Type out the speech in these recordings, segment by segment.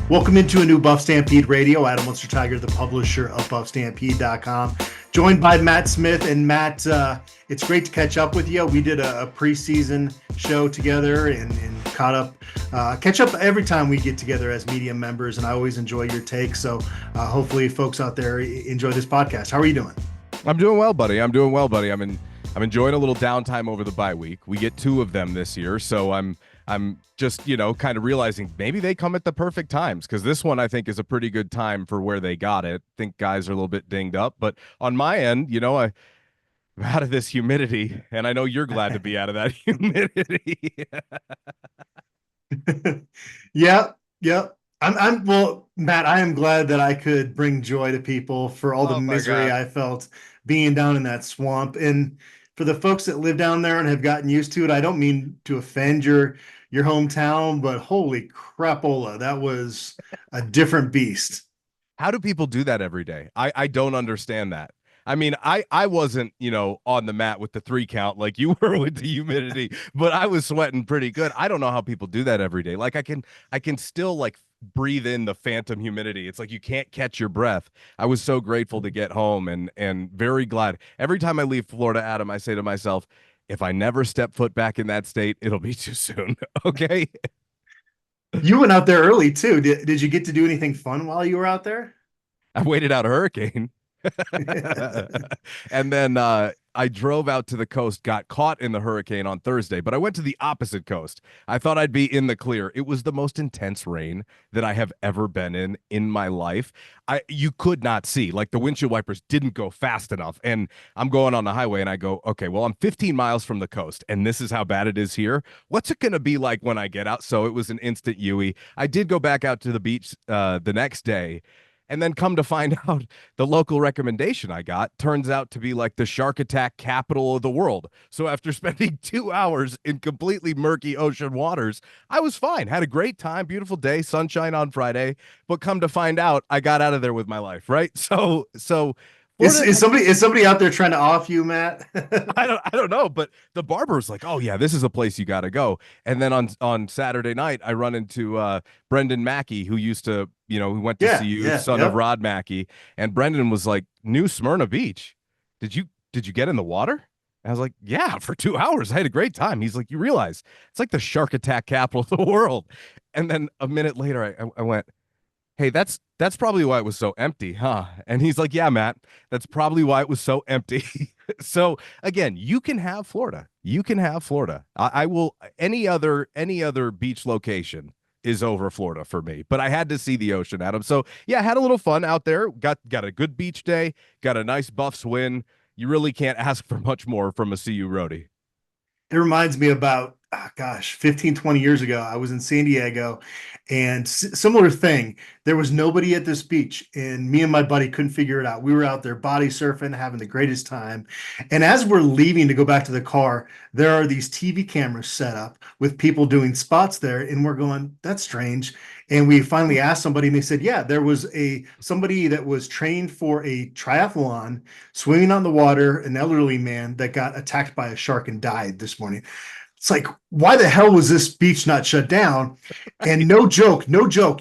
Welcome into a new BuffStampede Radio. Adam Munsterteiger, the publisher of BuffStampede.com. Joined by Matt Smith. And Matt, it's great to catch up with you. We did a preseason show together and caught up, catch up every time we get together as media members. And I always enjoy your take. So hopefully folks out there enjoy this podcast. How are you doing? I'm doing well, buddy. I'm enjoying a little downtime over the bye week. We get 2 of them this year. So I'm just, kind of realizing maybe they come at the perfect times, because this one I think is a pretty good time for where they got it. I think guys are a little bit dinged up, but on my end, I'm out of this humidity, and I know you're glad to be out of that humidity. Yeah. Well, Matt, I am glad that I could bring joy to people for all the misery I felt being down in that swamp. And for the folks that live down there and have gotten used to it, I don't mean to offend your hometown, but holy crapola, that was a different beast. How do people do that every day? I don't understand that. I mean, I wasn't, on the mat with the 3 count like you were with the humidity, but I was sweating pretty good. I don't know how people do that every day. Like I can still breathe in the phantom humidity. It's like you can't catch your breath. I was so grateful to get home and very glad. Every time I leave Florida, Adam, I say to myself, if I never step foot back in that state, it'll be too soon. Okay. You went out there early too. Did you get to do anything fun while you were out there? I waited out a hurricane. And then I drove out to the coast, got caught in the hurricane on Thursday, but I went to the opposite coast. I thought I'd be in the clear. It was the most intense rain that I have ever been in my life. You could not see, like the windshield wipers didn't go fast enough. And I'm going on the highway and I go, okay, well, I'm 15 miles from the coast and this is how bad it is here. What's it going to be like when I get out? So it was an instant Yui. I did go back out to the beach the next day. And then come to find out the local recommendation I got turns out to be like the shark attack capital of the world. So after spending 2 hours in completely murky ocean waters, I was fine. Had a great time, beautiful day, sunshine on Friday. But come to find out, I got out of there with my life, right? So is somebody out there trying to off you, Matt? I don't know, but the barber was like, "Oh yeah, this is a place you got to go." And then on Saturday night, I run into Brendan Mackey, who used to, who went to CU, son of Rod Mackey, and Brendan was like, "New Smyrna Beach, did you get in the water?" And I was like, "Yeah, for 2 hours, I had a great time." He's like, "You realize it's like the shark attack capital of the world?" And then a minute later, I went, "Hey, that's probably why it was so empty, huh?" And he's like, "Yeah, Matt, that's probably why it was so empty." So again, you can have Florida. I will. Any other beach location is over Florida for me. But I had to see the ocean, Adam. So yeah, had a little fun out there. Got a good beach day. Got a nice Buffs win. You really can't ask for much more from a CU roadie. It reminds me about, 15, 20 years ago, I was in San Diego and similar thing. There was nobody at this beach and me and my buddy couldn't figure it out. We were out there body surfing, having the greatest time. And as we're leaving to go back to the car, there are these TV cameras set up with people doing spots there. And we're going, that's strange. And we finally asked somebody and they said, yeah, there was somebody that was trained for a triathlon swimming on the water, an elderly man that got attacked by a shark and died this morning. It's like, why the hell was this beach not shut down? And no joke,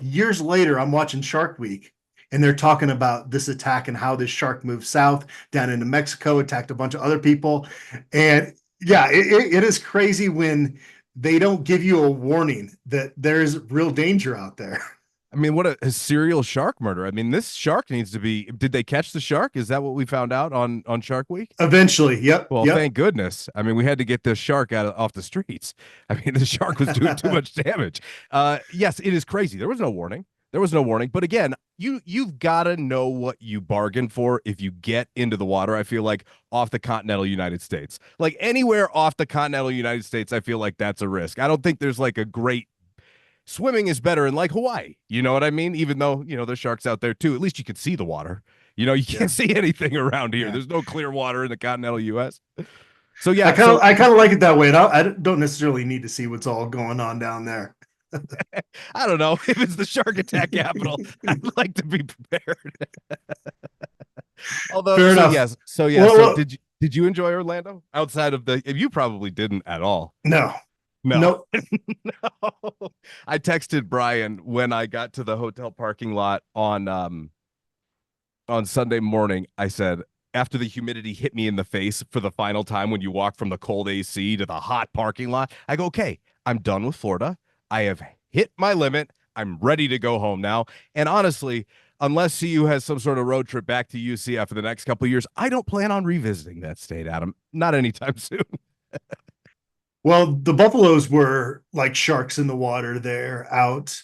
years later, I'm watching Shark Week and they're talking about this attack and how this shark moved south down into Mexico, attacked a bunch of other people. And yeah, it is crazy when they don't give you a warning that there's real danger out there. I mean, what a serial shark murder. I mean, this shark needs to be, did they catch the shark? Is that what we found out on Shark Week? Eventually. Yep. Well, Thank goodness. I mean, we had to get this shark off the streets. I mean, the shark was doing too much damage. Yes, it is crazy. There was no warning. But again, you've got to know what you bargain for if you get into the water. I feel like off the continental United States, like anywhere off the continental United States, I feel like that's a risk. I don't think there's like a great swimming is better in like Hawaii. You know what I mean? Even though, there's sharks out there too, at least you can see the water. You can't see anything around here. Yeah. There's no clear water in the continental US. So yeah, I kind of like it that way. I don't necessarily need to see what's all going on down there. I don't know if it's the shark attack capital. I'd like to be prepared. Although, fair enough. Yes. So Well, did you enjoy Orlando outside of you probably didn't at all. No, No. No. No. I texted Brian when I got to the hotel parking lot on Sunday morning. I said, after the humidity hit me in the face for the final time when you walk from the cold AC to the hot parking lot, I go, okay, I'm done with Florida. I have hit my limit. I'm ready to go home now. And honestly, unless CU has some sort of road trip back to UCF for the next couple of years, I don't plan on revisiting that state, Adam. Not anytime soon. Well, the Buffaloes were like sharks in the water there out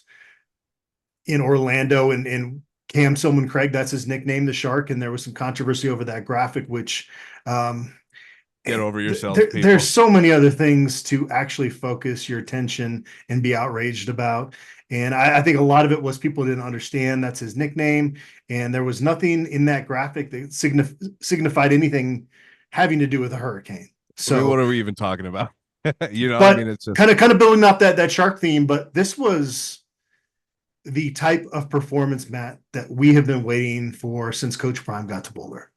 in Orlando, and Cam Silman Craig, that's his nickname, the Shark. And there was some controversy over that graphic, which get over yourselves, people. There's so many other things to actually focus your attention and be outraged about. And I think a lot of it was people didn't understand that's his nickname. And there was nothing in that graphic that signified anything having to do with a hurricane. So I mean, what are we even talking about? I mean, it's just kind of building up that shark theme, but this was the type of performance, Matt, that we have been waiting for since Coach Prime got to Boulder.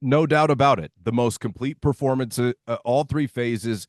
No doubt about it. The most complete performance, all three phases.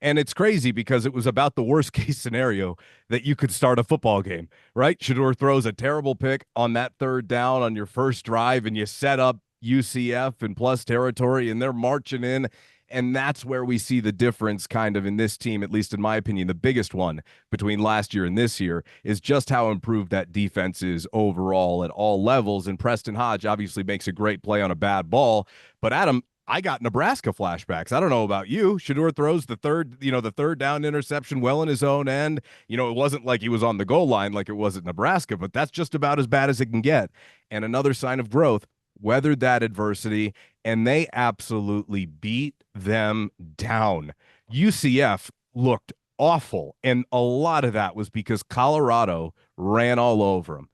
And it's crazy because it was about the worst case scenario that you could start a football game, right? Shedeur throws a terrible pick on that third down on your first drive, and you set up UCF and plus territory, and they're marching in. And that's where we see the difference kind of in this team, at least in my opinion. The biggest one between last year and this year is just how improved that defense is overall at all levels. And Preston Hodge obviously makes a great play on a bad ball. But Adam, I got Nebraska flashbacks. I don't know about you. Shedeur throws the third down interception well in his own end. It wasn't like he was on the goal line like it was at Nebraska, but that's just about as bad as it can get. And another sign of growth, weathered that adversity, and they absolutely beat them down. UCF looked awful, and a lot of that was because Colorado ran all over them.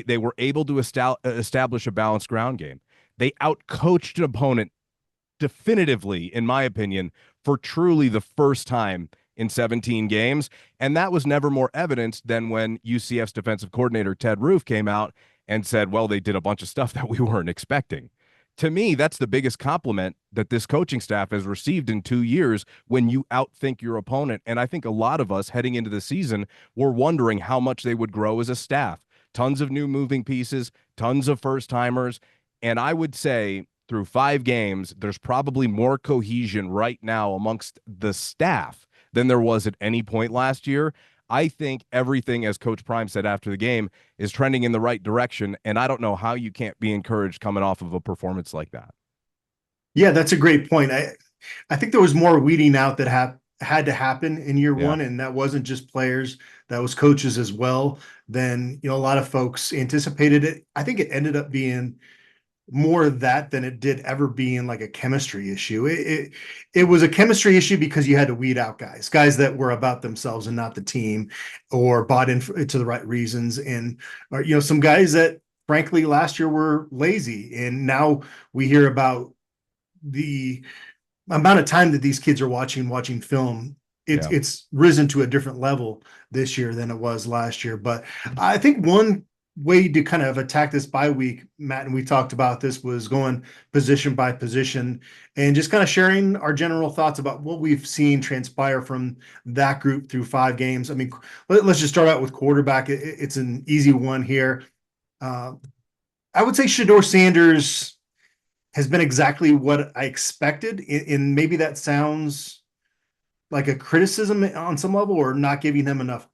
They were able to establish a balanced ground game. They outcoached an opponent definitively, in my opinion, for truly the first time in 17 games, and that was never more evident than when UCF's defensive coordinator Ted Roof came out and said, well, they did a bunch of stuff that we weren't expecting. To me, that's the biggest compliment that this coaching staff has received in 2 years, when you outthink your opponent. And I think a lot of us heading into the season were wondering how much they would grow as a staff. Tons of new moving pieces, tons of first-timers. And I would say through 5 games, there's probably more cohesion right now amongst the staff than there was at any point last year. I think everything, as Coach Prime said after the game, is trending in the right direction, and I don't know how you can't be encouraged coming off of a performance like that. Yeah, that's a great point. I think there was more weeding out that had to happen in year one, and that wasn't just players, that was coaches as well. Then, a lot of folks anticipated it. I think it ended up being more of that than it did ever being like a chemistry issue. It was a chemistry issue because you had to weed out guys that were about themselves and not the team, or bought into the right reasons. And, some guys that frankly last year were lazy. And now we hear about the amount of time that these kids are watching film. It's risen to a different level this year than it was last year. But I think one way to kind of attack this bye week, Matt, and we talked about this, was going position by position and just kind of sharing our general thoughts about what we've seen transpire from that group through 5 games. I mean, let's just start out with quarterback. It's an easy one here. I would say Shedeur Sanders has been exactly what I expected, and maybe that sounds like a criticism on some level, or not giving him enough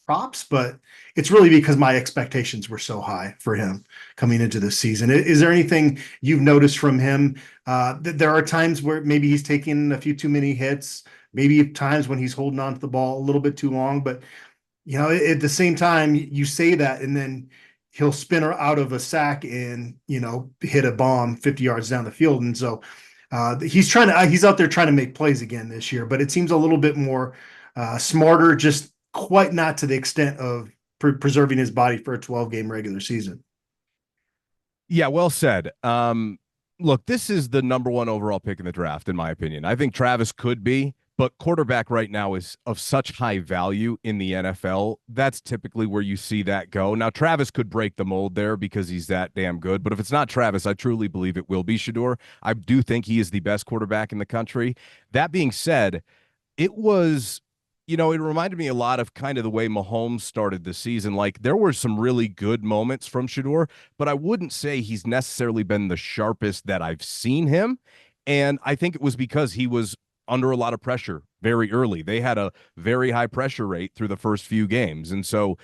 props, but it's really because my expectations were so high for him coming into this season. Is there anything you've noticed from him? There are times where maybe he's taking a few too many hits, maybe times when he's holding on to the ball a little bit too long, but at the same time, you say that, and then he'll spin her out of a sack and, hit a bomb 50 yards down the field. And so he's out there trying to make plays again this year, but it seems a little bit more smarter, just quite not to the extent of preserving his body for a 12-game regular season. Yeah, well said. Look, this is the number 1 overall pick in the draft, in my opinion. I think Travis could be, but quarterback right now is of such high value in the NFL. That's typically where you see that go. Now, Travis could break the mold there because he's that damn good, but if it's not Travis, I truly believe it will be Shedeur. I do think he is the best quarterback in the country. That being said, It was, it reminded me a lot of kind of the way Mahomes started the season. Like there were some really good moments from Shador, but I wouldn't say he's necessarily been the sharpest that I've seen him. And I think it was because he was under a lot of pressure very early. They had a very high pressure rate through the first few games. And so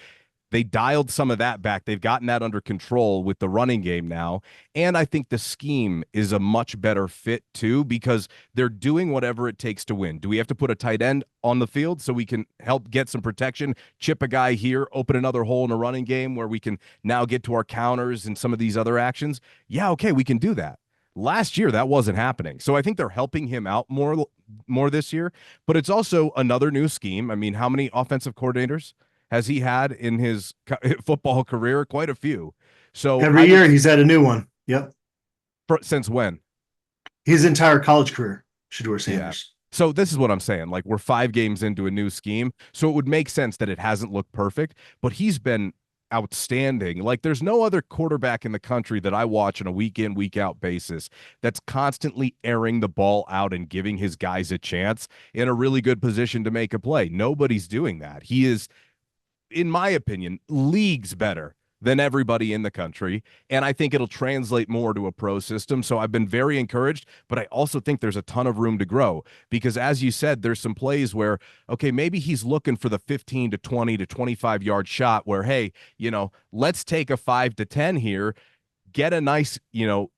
they dialed some of that back. They've gotten that under control with the running game now. And I think the scheme is a much better fit too, because they're doing whatever it takes to win. Do we have to put a tight end on the field so we can help get some protection, chip a guy here, open another hole in a running game where we can now get to our counters and some of these other actions? Yeah, okay, we can do that. Last year that wasn't happening. So I think they're helping him out more this year, but it's also another new scheme. I mean, how many offensive coordinators has he had in his football career? Quite a few. So Every year he's had a new one. Yep. Since when? His entire college career, Shador Sanders. Yeah. So this is what I'm saying. Like we're 5 games into a new scheme. So it would make sense that it hasn't looked perfect, but he's been outstanding. Like there's no other quarterback in the country that I watch on a week in, week out basis that's constantly airing the ball out and giving his guys a chance in a really good position to make a play. Nobody's doing that. He is, in my opinion, leagues better than everybody in the country. And I think it'll translate more to a pro system. So I've been very encouraged, but I also think there's a ton of room to grow because as you said, there's some plays where, okay, maybe he's looking for the 15 to 20 to 25 yard shot where, hey, let's take a 5 to 10 here, get a nice, chunk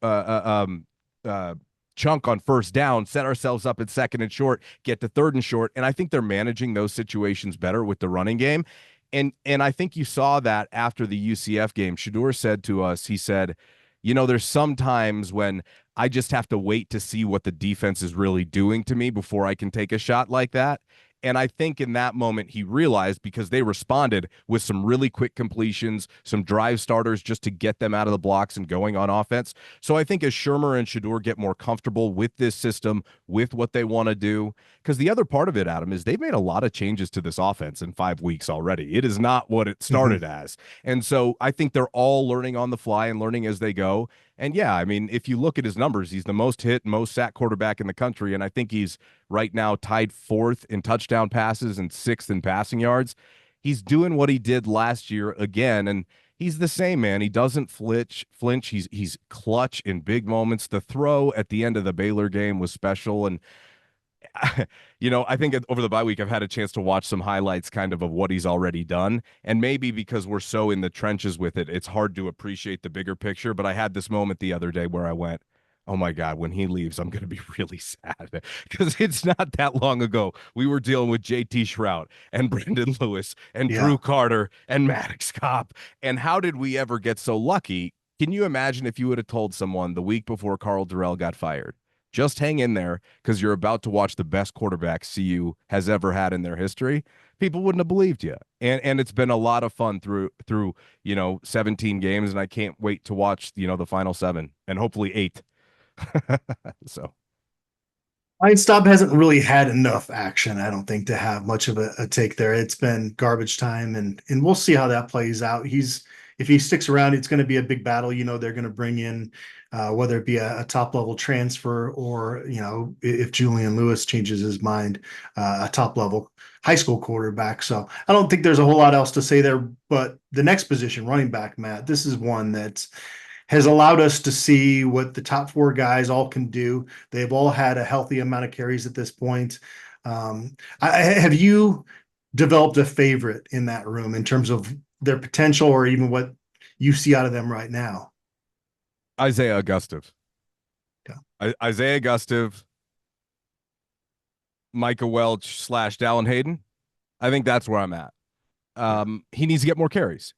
on first down, set ourselves up at second and short, get to third and short. And I think they're managing those situations better with the running game. And I think you saw that after the UCF game. Shador said to us, he said, there's some times when I just have to wait to see what the defense is really doing to me before I can take a shot like that. And I think in that moment he realized because they responded with some really quick completions, some drive starters just to get them out of the blocks and going on offense. So I think as Shurmur and Shador get more comfortable with this system, with what they want to do, because the other part of it, Adam, is they've made a lot of changes to this offense in 5 weeks already. It is not what it started as. And so I think they're all learning on the fly and learning as they go. And yeah, I mean, if you look at his numbers, he's the most hit, most sack quarterback in the country. And I think he's right now tied 4th in touchdown passes and 6th in passing yards. He's doing what he did last year again. And he's the same, man. He doesn't flinch. He's clutch in big moments. The throw at the end of the Baylor game was special. And I think over the bye week, I've had a chance to watch some highlights kind of what he's already done. And maybe because we're so in the trenches with it, it's hard to appreciate the bigger picture. But I had this moment the other day where I went, oh my God, when he leaves, I'm going to be really sad because it's not that long ago. We were dealing with JT Shrout and Brendan Lewis and Drew Carter and Maddox Kopp. And how did we ever get so lucky? Can you imagine if you would have told someone the week before Carl Durrell got fired? Just hang in there because you're about to watch the best quarterback CU has ever had in their history. People wouldn't have believed you. And it's been a lot of fun through 17 games, and I can't wait to watch the final 7 and hopefully 8. So Stop hasn't really had enough action, I don't think, to have much of a take there. It's been garbage time, and we'll see how that plays out. If he sticks around, it's going to be a big battle. They're going to bring in whether it be a top level transfer or if Julian Lewis changes his mind, a top level high school quarterback. So I don't think there's a whole lot else to say there. But the next position, running back, Matt, this is one that has allowed us to see what the top 4 guys all can do. They've all had a healthy amount of carries at this point. Have you developed a favorite in that room in terms of their potential or even what you see out of them right now? Isaiah Augustive. Yeah. Isaiah Augustive, Micah Welch / Dallin Hayden. I think that's where I'm at. He needs to get more carries.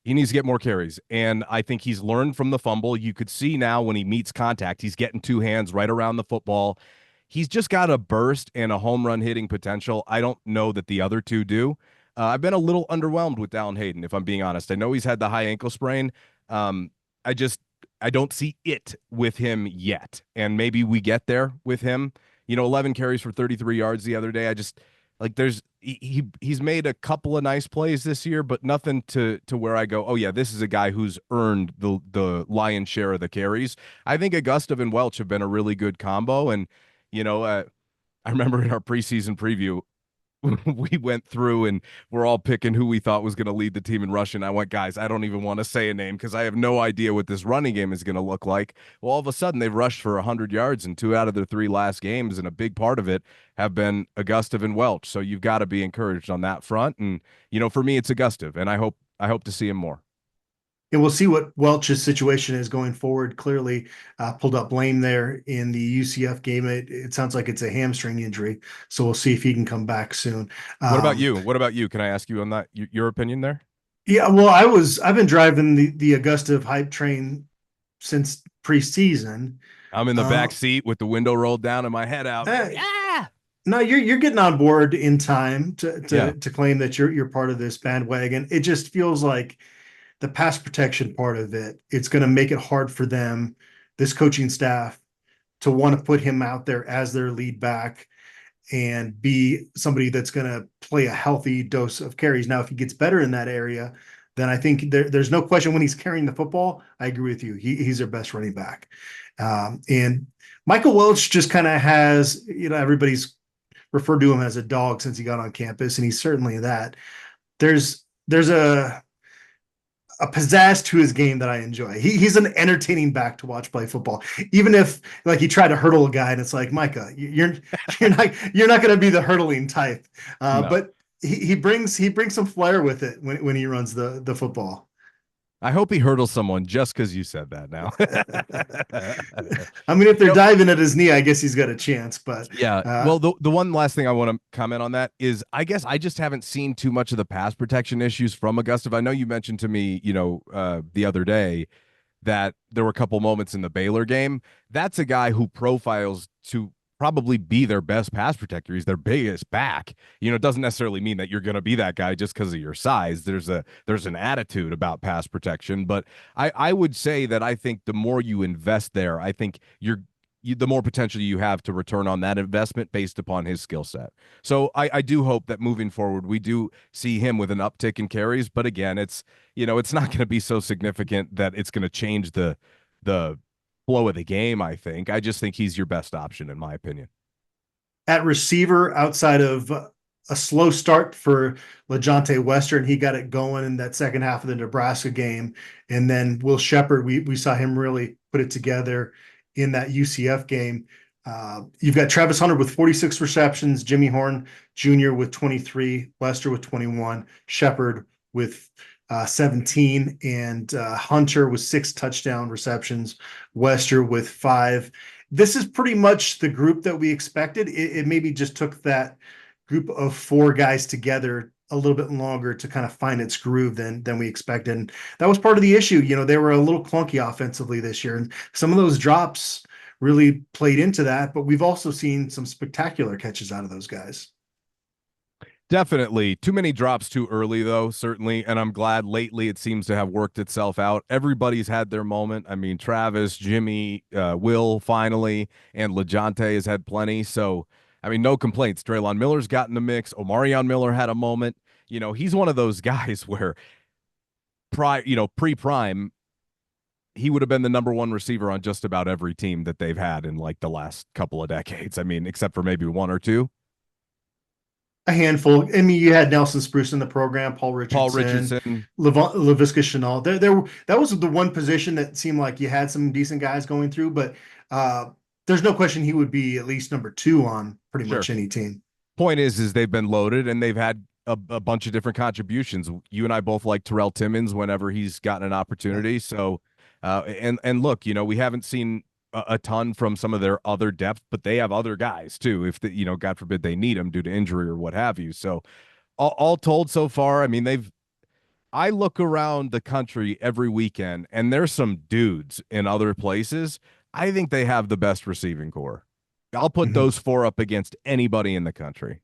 And I think he's learned from the fumble. You could see now when he meets contact, he's getting 2 hands right around the football. He's just got a burst and a home run hitting potential. I don't know that the other 2 do. I've been a little underwhelmed with Dallin Hayden, if I'm being honest. I know he's had the high ankle sprain. I don't see it with him yet. And maybe we get there with him. 11 carries for 33 yards the other day. He's made a couple of nice plays this year, but nothing to where I go, oh yeah, this is a guy who's earned the lion's share of the carries. I think Augustive and Welch have been a really good combo. And, I remember in our preseason preview, we went through and we're all picking who we thought was going to lead the team in rushing. I went, guys, I don't even want to say a name because I have no idea what this running game is going to look like. Well, all of a sudden they've rushed for 100 yards in 2 out of their 3 last games, and a big part of it have been Augustive and Welch. So you've got to be encouraged on that front. And for me, it's Augustive, and I hope to see him more. And we'll see what Welch's situation is going forward. Clearly pulled up lame there in the UCF game. It sounds like it's a hamstring injury. So we'll see if he can come back soon. What about you? What about you? Can I ask you on that, your opinion there? Yeah, well, I've been driving the Augustive hype train since preseason. I'm in the back seat with the window rolled down and my head out. Yeah. No, you're getting on board in time to claim that you're part of this bandwagon. It just feels like the pass protection part of it, it's going to make it hard for them, this coaching staff, to want to put him out there as their lead back and be somebody that's going to play a healthy dose of carries. Now, if he gets better in that area, then I think there's no question when he's carrying the football. I agree with you. He's their best running back. And Michael Welch just kind of has, everybody's referred to him as a dog since he got on campus, and he's certainly that. There's a pizzazz to his game that I enjoy. He's an entertaining back to watch play football. Even if like he tried to hurdle a guy and it's like, Micah, you're not going to be the hurdling type. No. But he brings some flair with it when he runs the football. I hope he hurdles someone just because you said that now. I mean, if they're diving at his knee, I guess he's got a chance. But yeah, well, the one last thing I want to comment on that is I guess I just haven't seen too much of the pass protection issues from Augustive. I know you mentioned to me, the other day that there were a couple moments in the Baylor game. That's a guy who profiles to probably be their best pass protector. He's their biggest back. It doesn't necessarily mean that you're going to be that guy just because of your size. There's an attitude about pass protection, but I would say that I think the more you invest there, I think the more potential you have to return on that investment based upon his skill set. So I do hope that moving forward, we do see him with an uptick in carries, but again, it's not going to be so significant that it's going to change the flow of the game. I just think he's your best option in my opinion. At receiver, outside of a slow start for LeJohntay Western, he got it going in that second half of the Nebraska game, and then Will Shepherd, we saw him really put it together in that UCF game. You've got Travis Hunter with 46 receptions, Jimmy Horn Jr. with 23, Wester with 21, Shepherd with 17, and Hunter with 6 touchdown receptions, Wester with 5. This is pretty much the group that we expected. It maybe just took that group of 4 guys together a little bit longer to kind of find its groove than we expected. And that was part of the issue. They were a little clunky offensively this year, and some of those drops really played into that, but we've also seen some spectacular catches out of those guys. Definitely. Too many drops too early, though, certainly. And I'm glad lately it seems to have worked itself out. Everybody's had their moment. I mean, Travis, Jimmy, Will finally, and LeJohntay has had plenty. So, I mean, no complaints. Draylon Miller's got in the mix. Omarion Miller had a moment. He's one of those guys where pre-prime, he would have been the number 1 receiver on just about every team that they've had in like the last couple of decades. I mean, except for maybe 1 or 2. A handful. I mean, you had Nelson Spruce in the program, Paul Richardson, Laviska Shenault. That was the one position that seemed like you had some decent guys going through, but there's no question he would be at least number 2 on pretty much any team. Point is they've been loaded and they've had a bunch of different contributions. You and I both like Terrell Timmons whenever he's gotten an opportunity. So, and look, we haven't seen a ton from some of their other depth, but they have other guys too, if God forbid they need them due to injury or what have you. So all told so far, I mean, I look around the country every weekend and there's some dudes in other places. I think they have the best receiving core. I'll put those 4 up against anybody in the country.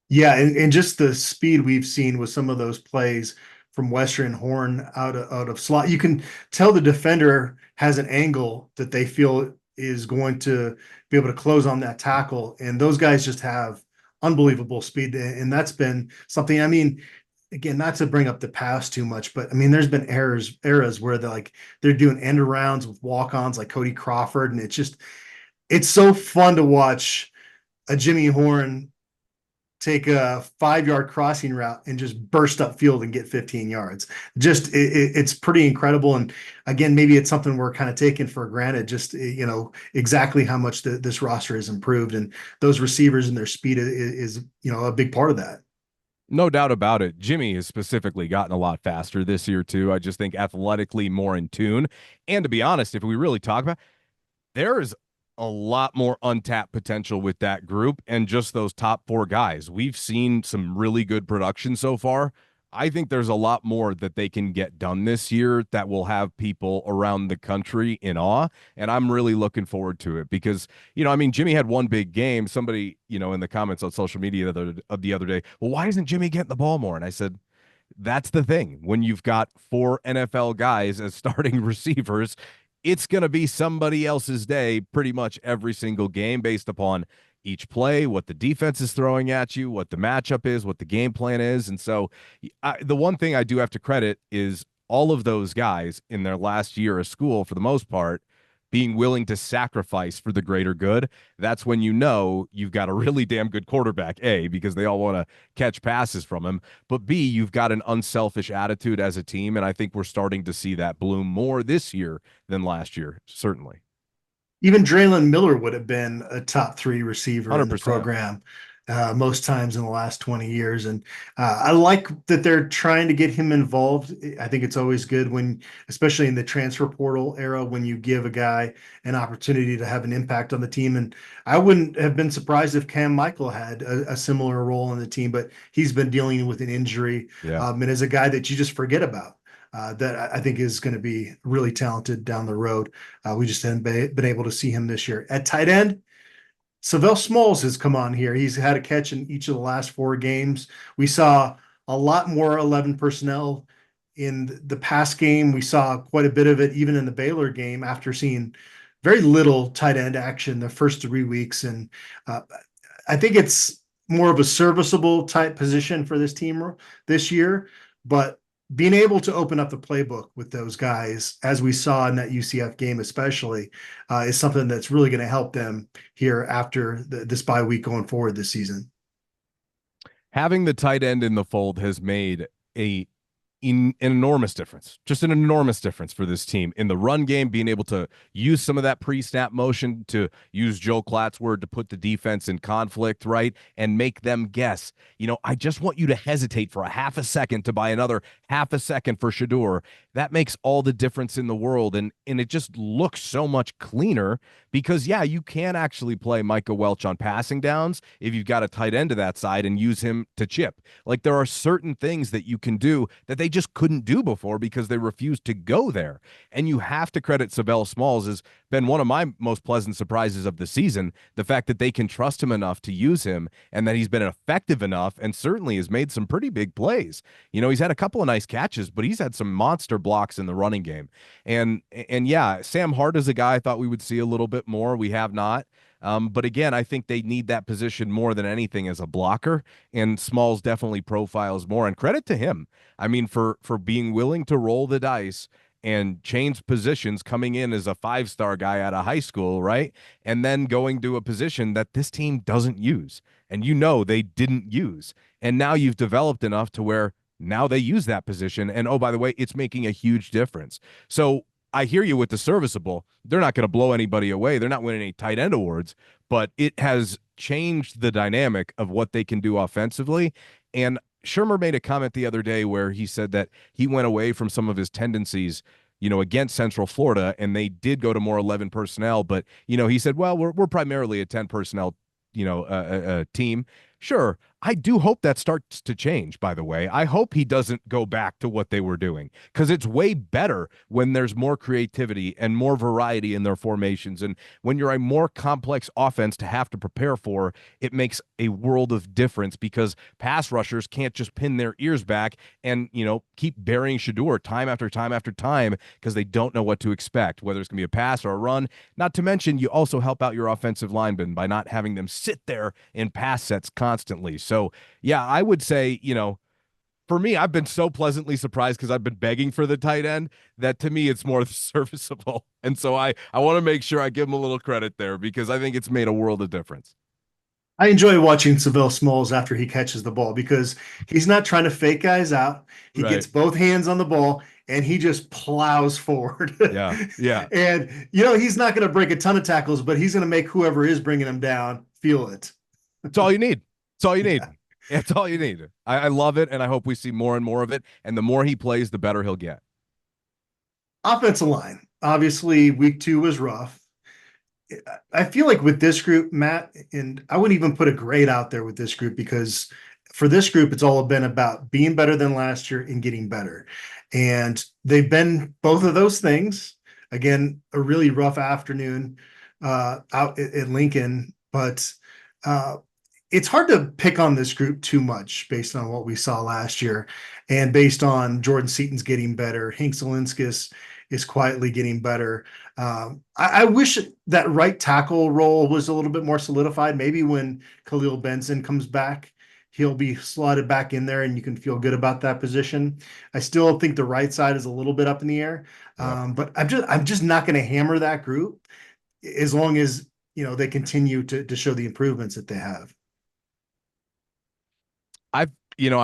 Yeah. And just the speed we've seen with some of those plays from Western and Horn out of slot. You can tell the defender has an angle that they feel is going to be able to close on that tackle. And those guys just have unbelievable speed. And that's been something, I mean, again, not to bring up the past too much, but I mean, there's been eras where they're doing end arounds with walk-ons like Cody Crawford. And it's so fun to watch a Jimmy Horn take a 5-yard crossing route and just burst up field and get 15 yards. Just it's pretty incredible. And again, maybe it's something we're kind of taking for granted, just, exactly how much this roster has improved, and those receivers and their speed is a big part of that. No doubt about it. Jimmy has specifically gotten a lot faster this year too. I just think athletically more in tune. And to be honest, if we really talk about, there is a lot more untapped potential with that group and just those top four guys. We've seen some really good production so far. I think there's a lot more that they can get done this year that will have people around the country in awe. And I'm really looking forward to it because, Jimmy had one big game. Somebody, in the comments on social media the other day, well, why isn't Jimmy getting the ball more? And I said, that's the thing. When you've got 4 NFL guys as starting receivers, it's going to be somebody else's day pretty much every single game based upon each play, what the defense is throwing at you, what the matchup is, what the game plan is. And so the one thing I do have to credit is all of those guys in their last year of school, for the most part, being willing to sacrifice for the greater good. That's when you've got a really damn good quarterback, A, because they all want to catch passes from him, but B, you've got an unselfish attitude as a team, and I think we're starting to see that bloom more this year than last year, certainly. Even Draylon Miller would have been a top 3 receiver 100%. in the program most times in the last 20 years. And I like that they're trying to get him involved. I think it's always good when, especially in the transfer portal era, when you give a guy an opportunity to have an impact on the team. And I wouldn't have been surprised if Cam Michael had a similar role in the team, but he's been dealing with an injury. Yeah. And as a guy that you just forget about. That I think is going to be really talented down the road. We just haven't been able to see him this year. At tight end, Savell Smalls has come on here. He's had a catch in each of the last 4 games. We saw a lot more 11 personnel in the past game. We saw quite a bit of it even in the Baylor game after seeing very little tight end action the first 3 weeks. And I think it's more of a serviceable type position for this team this year, but being able to open up the playbook with those guys, as we saw in that UCF game especially, is something that's really going to help them here after this bye week going forward this season. Having the tight end in the fold has made an enormous difference, just an enormous difference for this team in the run game, being able to use some of that pre-snap motion, to use Joe Klatt's word, to put the defense in conflict, right, and make them guess. I just want you to hesitate for a half a second to buy another half a second for Shedeur. That makes all the difference in the world, and it just looks so much cleaner because, yeah, you can actually play Micah Welch on passing downs if you've got a tight end to that side and use him to chip. Like, there are certain things that you can do that they just couldn't do before because they refused to go there. And you have to credit Savell Smalls has been one of my most pleasant surprises of the season, the fact that they can trust him enough to use him and that he's been effective enough and certainly has made some pretty big plays. He's had a couple of nice catches, but he's had some monster blocks in the running game. And yeah, Sam Hart is a guy I thought we would see a little bit more. We have not. But again, I think they need that position more than anything as a blocker, and Smalls definitely profiles more. And credit to him. I mean, for being willing to roll the dice and change positions, coming in as a 5-star guy out of high school, right? And then going to a position that this team doesn't use. And they didn't use. And now you've developed enough to where now they use that position. And oh, by the way, it's making a huge difference. So I hear you with the serviceable. They're not going to blow anybody away. They're not winning any tight end awards, but it has changed the dynamic of what they can do offensively. And Shermer made a comment the other day where he said that he went away from some of his tendencies, against Central Florida, and they did go to more 11 personnel. But, he said, well, we're primarily a 10 personnel, team. Sure. I do hope that starts to change, by the way. I hope he doesn't go back to what they were doing, because it's way better when there's more creativity and more variety in their formations. And when you're a more complex offense to have to prepare for, it makes a world of difference, because pass rushers can't just pin their ears back and, keep burying Shedeur time after time after time because they don't know what to expect, whether it's going to be a pass or a run. Not to mention, you also help out your offensive linemen by not having them sit there in pass sets constantly. So, yeah, I would say, for me, I've been so pleasantly surprised because I've been begging for the tight end that to me it's more serviceable. And so I want to make sure I give him a little credit there because I think it's made a world of difference. I enjoy watching Saville Smalls after he catches the ball because he's not trying to fake guys out. He Right. gets both hands on the ball and he just plows forward. Yeah. Yeah. And, you know, he's not going to break a ton of tackles, but he's going to make whoever is bringing him down feel it. It's all you need. It's all you need. Yeah. It's all you need. I love it, and I hope we see more and more of it. And the more he plays, the better he'll get. Offensive line. Obviously, week 2 was rough. I feel like with this group, Matt, and I wouldn't even put a grade out there with this group because for this group, it's all been about being better than last year and getting better. And they've been both of those things. Again, a really rough afternoon out at Lincoln, but it's hard to pick on this group too much based on what we saw last year and based on Jordan Seaton's getting better. Hank Zielinskis is quietly getting better. I wish that right tackle role was a little bit more solidified. Maybe when Khalil Benson comes back, he'll be slotted back in there and you can feel good about that position. I still think the right side is a little bit up in the air. But I'm just not going to hammer that group as long as, you know, they continue to show the improvements that they have. I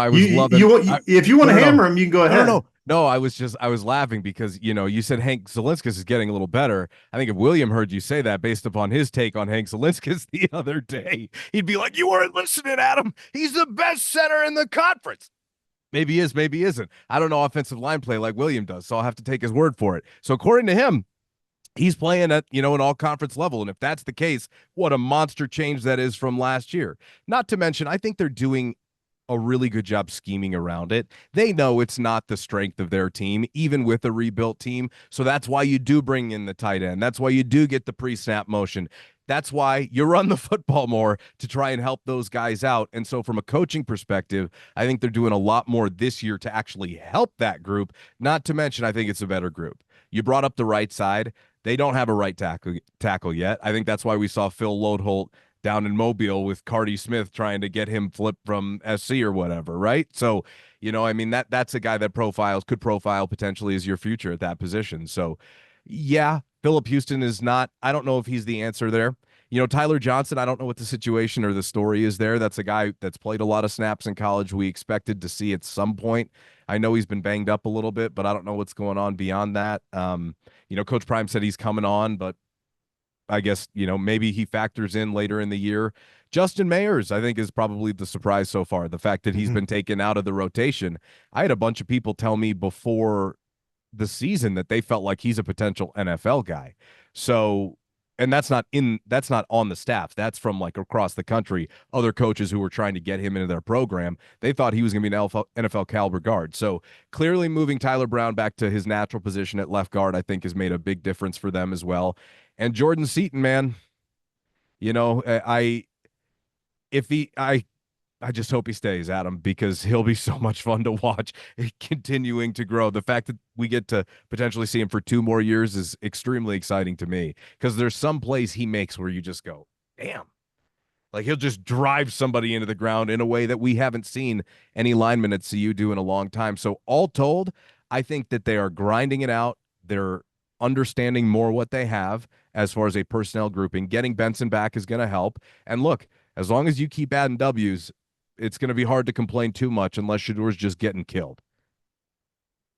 was loving. If you want to hammer him, you can go ahead. No, I was laughing because, you said Hank Zielinskis is getting a little better. I think if William heard you say that based upon his take on Hank Zielinskis the other day, he'd be like, you weren't listening, Adam. He's the best center in the conference. Maybe he is, maybe he isn't. I don't know offensive line play like William does, so I'll have to take his word for it. So according to him, he's playing at, an all-conference level. And if that's the case, what a monster change that is from last year. Not to mention, I think they're doing a really good job scheming around it. They know it's not the strength of their team, even with a rebuilt team. So that's why you do bring in the tight end. That's why you do get the pre-snap motion. That's why you run the football more to try and help those guys out. And so from a coaching perspective, I think they're doing a lot more this year to actually help that group. Not to mention, I think it's a better group. You brought up the right side. They don't have a right tackle yet. I think that's why we saw Phil Lodeholt down in Mobile with Carty Smith trying to get him flipped from SC or whatever, right? So, that's a guy that could profile potentially as your future at that position. So, yeah, Philip Houston is not, I don't know if he's the answer there. Tyler Johnson, I don't know what the situation or the story is there. That's a guy that's played a lot of snaps in college. We expected to see at some point. I know he's been banged up a little bit, but I don't know what's going on beyond that. Coach Prime said he's coming on, but I guess, maybe he factors in later in the year. Justin Mayers, I think, is probably the surprise so far. The fact that he's been taken out of the rotation. I had a bunch of people tell me before the season that they felt like he's a potential NFL guy. So, and that's not on the staff. That's from like across the country. Other coaches who were trying to get him into their program, they thought he was going to be an NFL caliber guard. So clearly moving Tyler Brown back to his natural position at left guard, I think has made a big difference for them as well. And Jordan Seaton, man, I just hope he stays, Adam, because he'll be so much fun to watch continuing to grow. The fact that we get to potentially see him for 2 more years is extremely exciting to me because there's some plays he makes where you just go, damn. Like he'll just drive somebody into the ground in a way that we haven't seen any linemen at CU do in a long time. So all told, I think that they are grinding it out. They're understanding more what they have as far as a personnel grouping. Getting Benson back is going to help. And look, as long as you keep adding W's, it's going to be hard to complain too much unless Shador's just getting killed.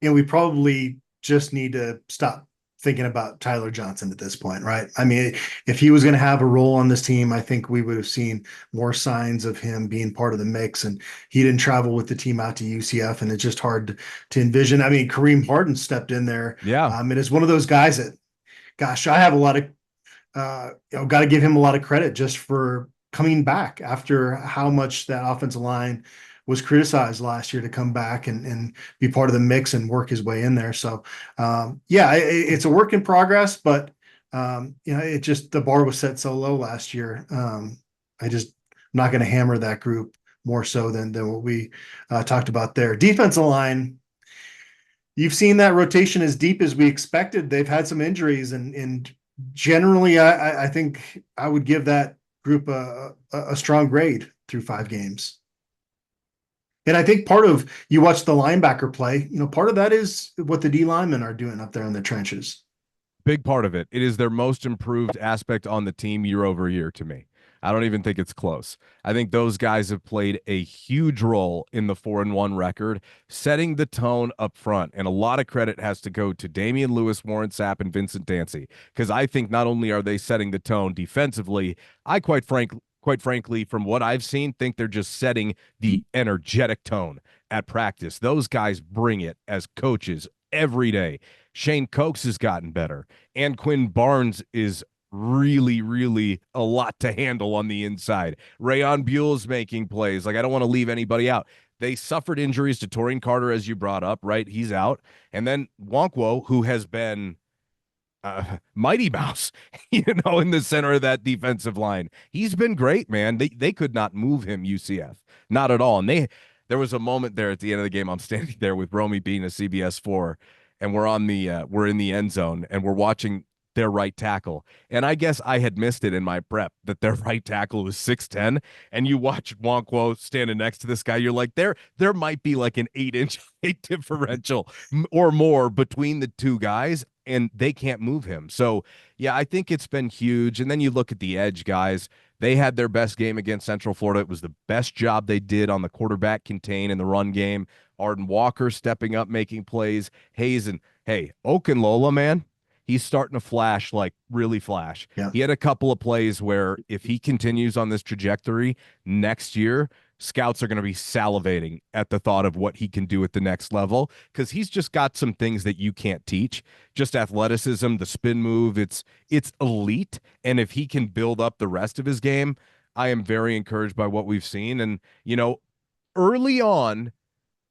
And we probably just need to stop thinking about Tyler Johnson at this point, right? I mean, if he was going to have a role on this team, I think we would have seen more signs of him being part of the mix. And he didn't travel with the team out to UCF, and it's just hard to envision. I mean, Kareem Harden stepped in there. Yeah. And it's one of those guys that, gosh, I have a lot of, got to give him a lot of credit just for coming back after how much that offensive line was criticized last year to come back and be part of the mix and work his way in there. So, it's a work in progress, but, it just, the bar was set so low last year. I'm not going to hammer that group more so than what we talked about there. Defensive line, you've seen that rotation as deep as we expected. They've had some injuries and generally I think I would give that group a strong grade through 5 games. And I think part of, you watch the linebacker play, part of that is what the D linemen are doing up there in the trenches. Big part of it. It is their most improved aspect on the team year over year to me. I don't even think it's close. I think those guys have played a huge role in the 4-1 record, setting the tone up front. And a lot of credit has to go to Damian Lewis, Warren Sapp, and Vincent Dancy, because I think not only are they setting the tone defensively, I quite frankly, from what I've seen, think they're just setting the energetic tone at practice. Those guys bring it as coaches every day. Shane Cokes has gotten better, and Quinn Barnes is really, really a lot to handle on the inside. Rayon Buell's making plays. Like, I don't want to leave anybody out. They suffered injuries to Taurine Carter, as you brought up, right? He's out. And then Wonkwo, who has been Mighty Mouse, in the center of that defensive line. He's been great, man. They could not move him, UCF. Not at all. And there was a moment there at the end of the game. I'm standing there with Romy Bean of CBS 4, and we're in the end zone, and we're watching their right tackle. And I guess I had missed it in my prep that their right tackle was 6'10", and you watch Wonkwo standing next to this guy, you're like, there might be like an 8-inch height differential or more between the two guys, and they can't move him. So, yeah, I think it's been huge. And then you look at the edge guys. They had their best game against Central Florida. It was the best job they did on the quarterback contain in the run game. Arden Walker stepping up, making plays. Hayes and, hey, Okunlola, man, he's starting to flash, like really flash. Yeah. He had a couple of plays where if he continues on this trajectory next year, scouts are going to be salivating at the thought of what he can do at the next level, because he's just got some things that you can't teach. Just athleticism, the spin move, it's elite. And if he can build up the rest of his game, I am very encouraged by what we've seen. And, early on,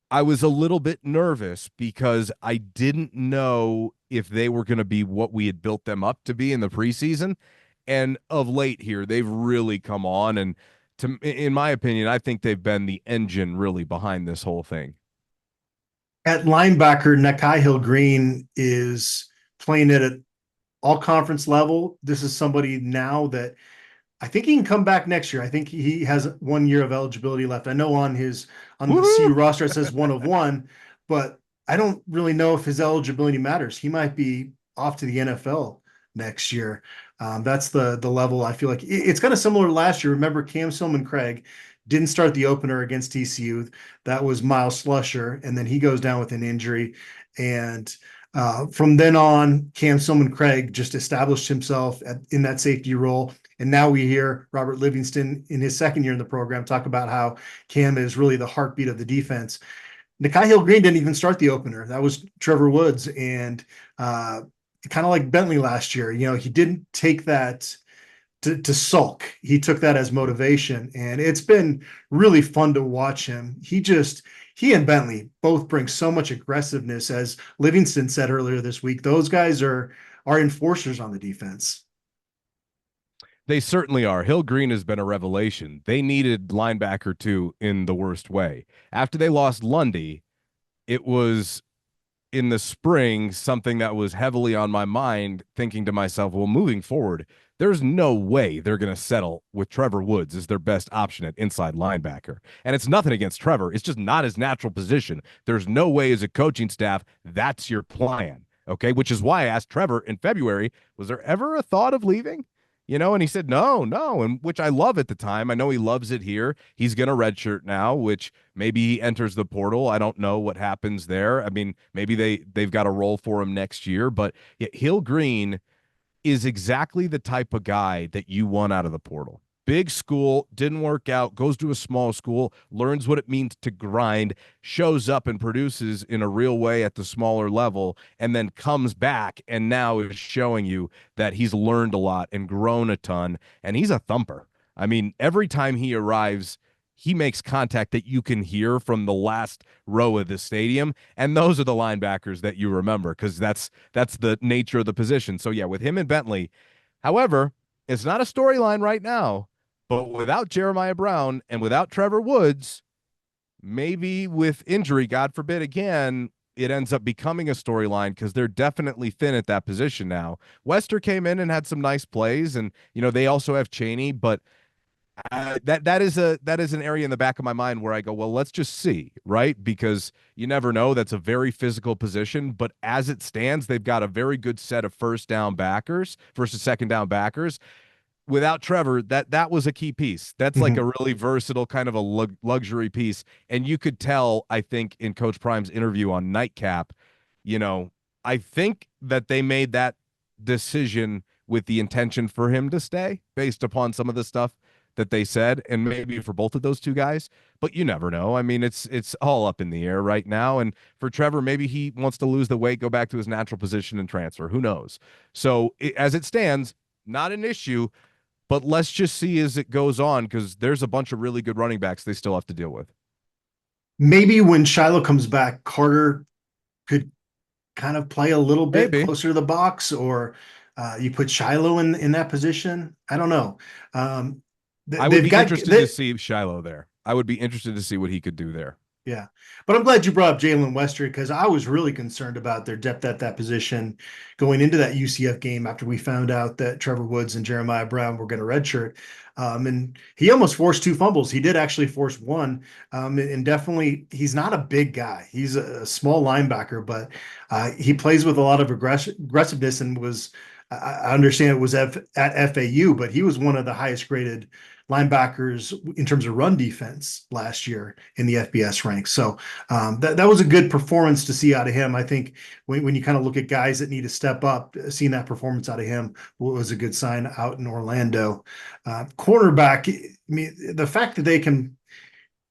I was a little bit nervous because I didn't know if they were going to be what we had built them up to be in the preseason. And of late here, they've really come on. And in my opinion, I think they've been the engine really behind this whole thing. At linebacker, Nakai Hill-Green is playing at an all-conference level. This is somebody now that I think he can come back next year. I think he has 1 year of eligibility left. I know on the CU roster it says 1 of 1, but I don't really know if his eligibility matters. He might be off to the NFL next year. That's the level. I feel like it's kind of similar to last year. Remember, Cam Silman-Craig didn't start the opener against TCU. That was Miles Slusher, and then he goes down with an injury. And from then on, Cam Silman-Craig just established himself in that safety role. And now we hear Robert Livingston in his second year in the program talk about how Cam is really the heartbeat of the defense. Nakai Hill-Green didn't even start the opener. That was Trevor Woods. And kind of like Bentley last year, he didn't take that to sulk. He took that as motivation. And it's been really fun to watch him. He and Bentley both bring so much aggressiveness. As Livingston said earlier this week, those guys are enforcers on the defense. They certainly are. Hill-Green has been a revelation. They needed linebacker too in the worst way. After they lost Lundy, it was in the spring something that was heavily on my mind, thinking to myself, well, moving forward, there's no way they're going to settle with Trevor Woods as their best option at inside linebacker. And it's nothing against Trevor. It's just not his natural position. There's no way as a coaching staff that's your plan, okay? Which is why I asked Trevor in February, was there ever a thought of leaving? And he said, no, and which I love at the time. I know he loves it here. He's going to redshirt now, which maybe he enters the portal. I don't know what happens there. I mean, maybe they've got a role for him next year, but Hill-Green is exactly the type of guy that you want out of the portal. Big school, didn't work out, goes to a small school, learns what it means to grind, shows up and produces in a real way at the smaller level, and then comes back and now is showing you that he's learned a lot and grown a ton, and he's a thumper. I mean, every time he arrives, he makes contact that you can hear from the last row of the stadium, and those are the linebackers that you remember, because that's the nature of the position. So, yeah, with him and Bentley, however, it's not a storyline right now. But without Jeremiah Brown and without Trevor Woods, maybe with injury, God forbid again, it ends up becoming a storyline because they're definitely thin at that position now. Wester came in and had some nice plays, and they also have Chaney, but that is an area in the back of my mind where I go, well, let's just see, right? Because you never know. That's a very physical position, but as it stands, they've got a very good set of first and second down backers. without Trevor, that was a key piece. That's like Mhm. a really versatile kind of a luxury piece. And you could tell, I think, in Coach Prime's interview on Nightcap, you know, I think that they made that decision with the intention for him to stay based upon some of the stuff that they said, and maybe for both of those two guys, but you never know. I mean, it's all up in the air right now. And for Trevor, maybe he wants to lose the weight, go back to his natural position and transfer. Who knows? So as it stands, not an issue, but let's just see as it goes on, because there's a bunch of really good running backs they still have to deal with. Maybe when Shiloh comes back, Carter could kind of play a little bit Maybe. closer to the box, or you put Shiloh in that position. I don't know. I would They've be got interested to see Shiloh there. I would be interested to see what he could do there. yeah. But I'm glad you brought up Jalen Wester, because I was really concerned about their depth at that position going into that UCF game after we found out that Trevor Woods and Jeremiah Brown were going to redshirt. And he almost forced 2 fumbles. He did actually force 1. And definitely, he's not a big guy. He's a small linebacker, but he plays with a lot of aggressiveness, and I understand it was at FAU, but he was one of the highest graded linebackers in terms of run defense last year in the FBS ranks. So that was a good performance to see out of him. I think when you kind of look at guys that need to step up, seeing that performance out of him was a good sign out in Orlando. Cornerback, I mean, the fact that they can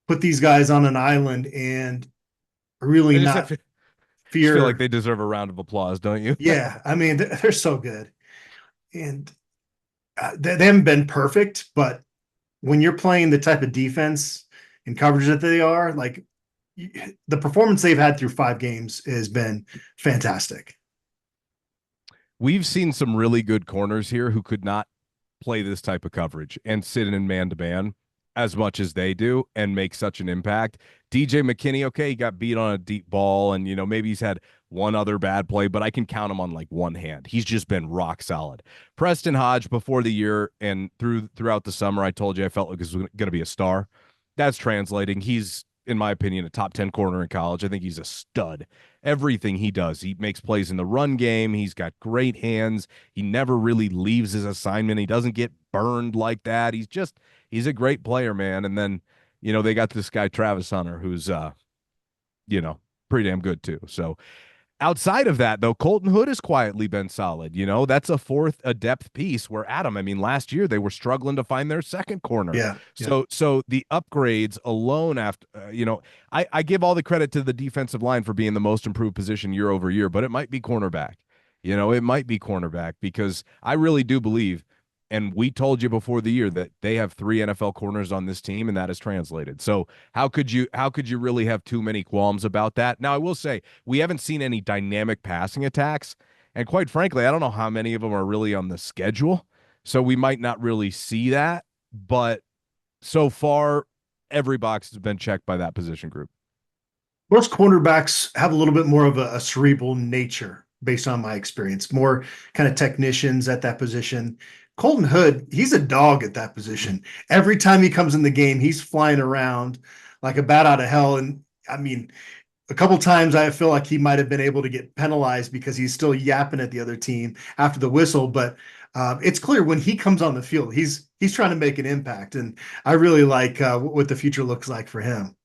put these guys on an island and really not just feel like fear. they deserve a round of applause, don't you? Yeah, I mean, they're so good. And they haven't been perfect, but when you're playing the type of defense and coverage that they are, like, the performance they've had through 5 games has been fantastic. We've seen some really good corners here who could not play this type of coverage and sit in man-to-man as much as they do and make such an impact. DJ McKinney, okay, he got beat on a deep ball, and maybe he's had one other bad play, but I can count him on like one hand. He's just been rock solid. Preston Hodge, before the year and throughout the summer, I told you I felt like he was going to be a star. That's translating. He's, in my opinion, a top 10 corner in college. I think he's a stud. Everything he does, he makes plays in the run game. He's got great hands. He never really leaves his assignment. He doesn't get burned like that. He's a great player, man. And then, they got this guy, Travis Hunter, who's, pretty damn good too. So outside of that, though, Colton Hood has quietly been solid. That's a depth piece where Adam, I mean, last year they were struggling to find their second corner. Yeah. So the upgrades alone after, I give all the credit to the defensive line for being the most improved position year over year, but it might be cornerback. It might be cornerback, because I really do believe, and we told you before the year, that they have 3 NFL corners on this team, and that is translated. So how could you really have too many qualms about that? Now, I will say we haven't seen any dynamic passing attacks, and quite frankly, I don't know how many of them are really on the schedule. So we might not really see that, but so far every box has been checked by that position group. Most cornerbacks have a little bit more of a cerebral nature, based on my experience, more kind of technicians at that position. Colton Hood, he's a dog at that position. Every time he comes in the game, he's flying around like a bat out of hell. And I mean, a couple times I feel like he might have been able to get penalized because he's still yapping at the other team after the whistle. But it's clear when he comes on the field, he's trying to make an impact. And I really like what the future looks like for him.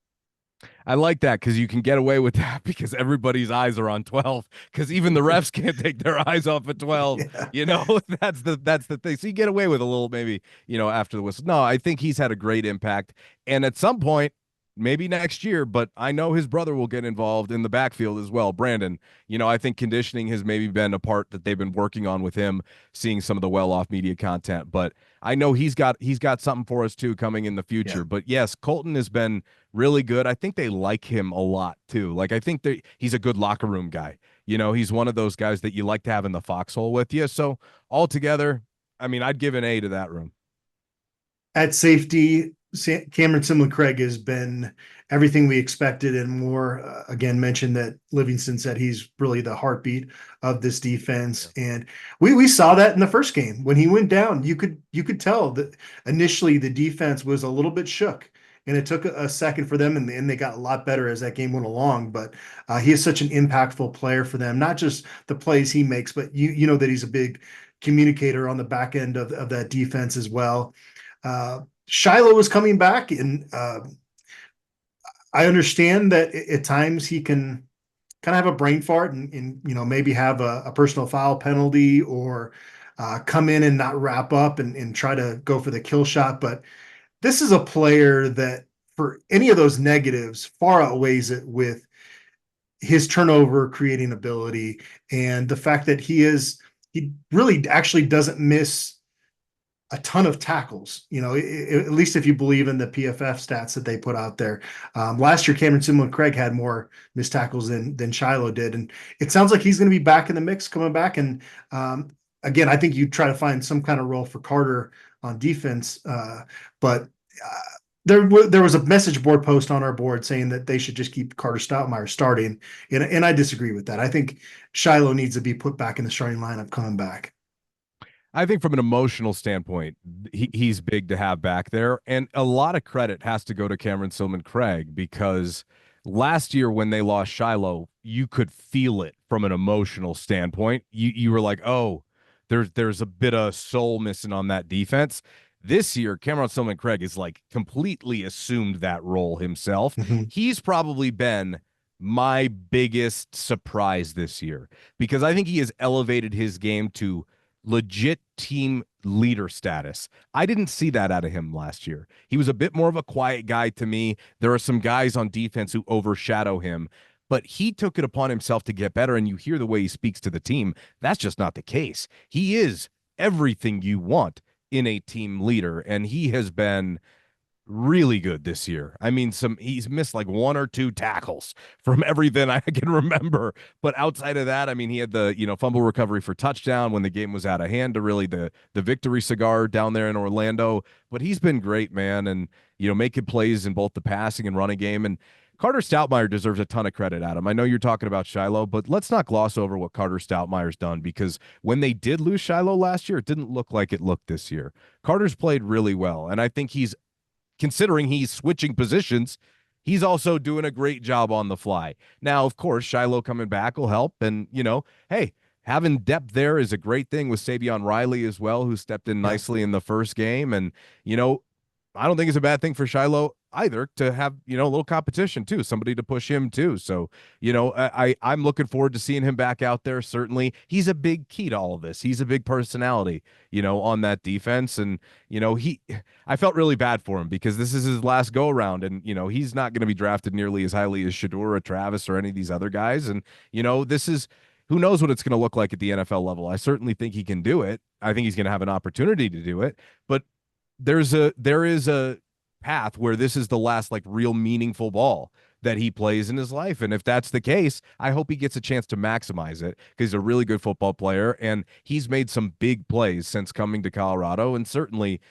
I like that, because you can get away with that because everybody's eyes are on 12, because even the refs can't take their eyes off of 12. Yeah. That's the thing. So you get away with a little, maybe, after the whistle. No, I think he's had a great impact. And at some point, maybe next year, but I know his brother will get involved in the backfield as well. Brandon, I think conditioning has maybe been a part that they've been working on with him, seeing some of the well-off media content, but I know he's got something for us too coming in the future. Yeah. But yes, Colton has been really good. I think they like him a lot too. Like, I think that he's a good locker room guy. He's one of those guys that you like to have in the foxhole with you. So altogether, I mean, I'd give an A to that room. At safety, Cameron Simlin-Craig has been everything we expected and more. Again, mentioned that Livingston said he's really the heartbeat of this defense, and we saw that in the first game when he went down. You could tell that initially the defense was a little bit shook, and it took a second for them, and they got a lot better as that game went along. But he is such an impactful player for them. Not just the plays he makes, but you know that he's a big communicator on the back end of that defense as well. Shiloh is coming back, and I understand that at times he can kind of have a brain fart and maybe have a personal foul penalty or come in and not wrap up and try to go for the kill shot. But this is a player that, for any of those negatives, far outweighs it with his turnover creating ability and the fact that he really actually doesn't miss a ton of tackles, at least if you believe in the PFF stats that they put out there. Last year, Cameron Sumlin-Craig had more missed tackles than Shiloh did. And it sounds like he's going to be back in the mix coming back. And again, I think you try to find some kind of role for Carter on defense. But there was a message board post on our board saying that they should just keep Carter Stoutmire starting. And I disagree with that. I think Shiloh needs to be put back in the starting lineup coming back. I think from an emotional standpoint, he's big to have back there. And a lot of credit has to go to Cameron Sillman-Craig, because last year when they lost Shiloh, you could feel it from an emotional standpoint. You were like, oh, there's a bit of soul missing on that defense. This year, Cameron Sillman-Craig is like completely assumed that role himself. Mm-hmm. He's probably been my biggest surprise this year, because I think he has elevated his game to legit team leader status. I didn't see that out of him last year. He was a bit more of a quiet guy to me. There are some guys on defense who overshadow him, but he took it upon himself to get better. And you hear the way he speaks to the team. That's just not the case. He is everything you want in a team leader, and he has been really good this year. I mean, he's missed like one or two tackles from everything I can remember. But outside of that, I mean, he had the, fumble recovery for touchdown when the game was out of hand to really the victory cigar down there in Orlando. But he's been great, man. And, making plays in both the passing and running game. And Carter Stoutmire deserves a ton of credit, Adam. I know you're talking about Shiloh, but let's not gloss over what Carter Stoutmire's done, because when they did lose Shiloh last year, it didn't look like it looked this year. Carter's played really well. And I think considering he's switching positions, he's also doing a great job on the fly. Now, of course, Shiloh coming back will help. And, hey, having depth there is a great thing with Savion Riley as well, who stepped in nicely in the first game. And, I don't think it's a bad thing for Shiloh either to have, a little competition too, somebody to push him too. So, I'm looking forward to seeing him back out there. Certainly he's a big key to all of this. He's a big personality, on that defense. And, I felt really bad for him, because this is his last go around, and, he's not going to be drafted nearly as highly as Shedeur or Travis or any of these other guys. And, this is, who knows what it's going to look like at the NFL level. I certainly think he can do it. I think he's going to have an opportunity to do it, but there is a path where this is the last like real meaningful ball that he plays in his life. And if that's the case, I hope he gets a chance to maximize it, because he's a really good football player and he's made some big plays since coming to Colorado. And certainly,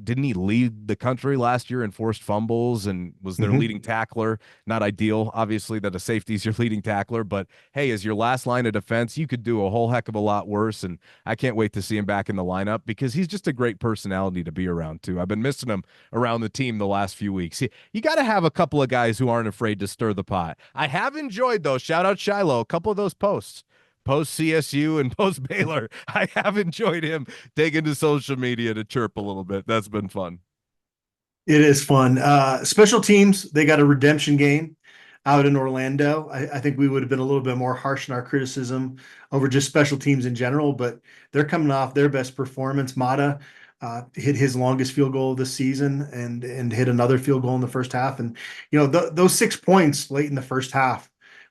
didn't he lead the country last year in forced fumbles and was their leading tackler? Not ideal, obviously, that a safety is your leading tackler, but hey, as your last line of defense, you could do a whole heck of a lot worse. And I can't wait to see him back in the lineup, because he's just a great personality to be around too. I've been missing him around the team the last few weeks. You got to have a couple of guys who aren't afraid to stir the pot. I have enjoyed, though, shout out Shiloh, a couple of those post CSU and post Baylor. I have enjoyed him taking to social media to chirp a little bit. That's been fun. It is fun. Special teams, they got a redemption game out in Orlando. I think we would have been a little bit more harsh in our criticism over just special teams in general, but they're coming off their best performance. Mata hit his longest field goal of the season and hit another field goal in the first half. And, those 6 points late in the first half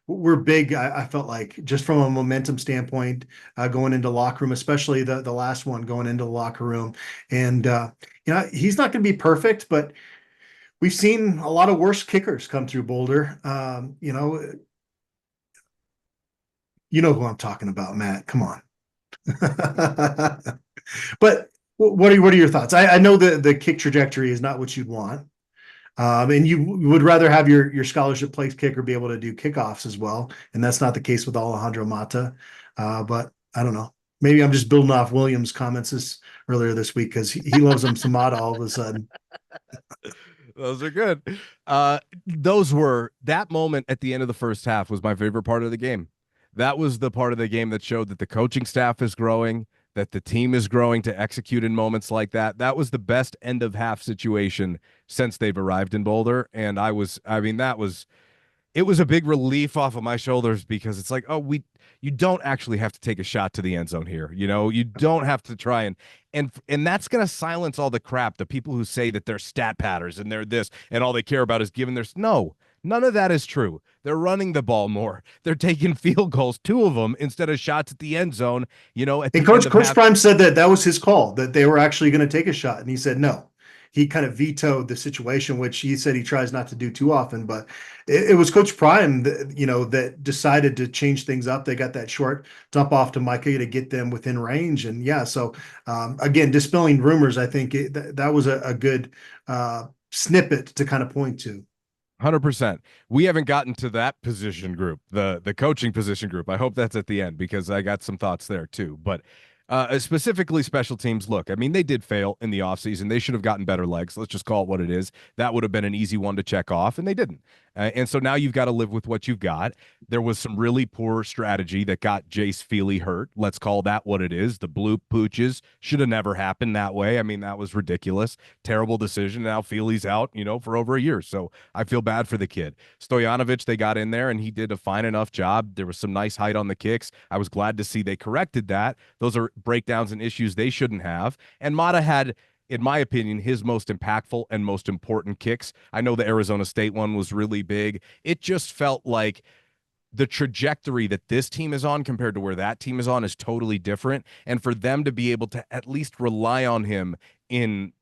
were big. I felt like, just from a momentum standpoint, going into locker room, especially the last one going into the locker room. And, he's not going to be perfect, but we've seen a lot of worse kickers come through Boulder. You know who I'm talking about, Matt. Come on. But what are your thoughts? I know the kick trajectory is not what you'd want. And you would rather have your scholarship place kicker be able to do kickoffs as well. And that's not the case with Alejandro Mata. But I don't know. Maybe I'm just building off Williams' comments earlier this week, because he loves him some Mata all of a sudden. Those are good. That moment at the end of the first half was my favorite part of the game. That was the part of the game that showed that the coaching staff is growing, that the team is growing to execute in moments like that. That was the best end of half situation since they've arrived in Boulder. And it was a big relief off of my shoulders because it's like, oh, you don't actually have to take a shot to the end zone here. You don't have to try and that's going to silence all the crap. The people who say that they're stat patters and they're this and all they care about is giving no, none of that is true. They're running the ball more. They're taking field goals, 2 of them instead of shots at the end zone. And Coach Prime said that was his call, that they were actually going to take a shot, and he said no. He kind of vetoed the situation, which he said he tries not to do too often. But it was Coach Prime that decided to change things up. They got that short dump off to Micah to get them within range. And yeah, so again, dispelling rumors, I think that was a good snippet to kind of point to. 100%. We haven't gotten to that position group, the coaching position group. I hope that's at the end because I got some thoughts there too. But specifically special teams, look, I mean, they did fail in the offseason. They should have gotten better legs. Let's just call it what it is. That would have been an easy one to check off, and they didn't. And so now you've got to live with what you've got. There was some really poor strategy that got Jace Feely hurt. Let's call that what it is. The blue pooches should have never happened that way. I mean, that was ridiculous. Terrible decision. Now Feely's out, for over a year. So I feel bad for the kid. Stojanovic, they got in there, and he did a fine enough job. There was some nice height on the kicks. I was glad to see they corrected that. Those are breakdowns and issues they shouldn't have. And Mata had, in my opinion, his most impactful and most important kicks. I know the Arizona State one was really big. It just felt like the trajectory that this team is on compared to where that team is on is totally different. And for them to be able to at least rely on him in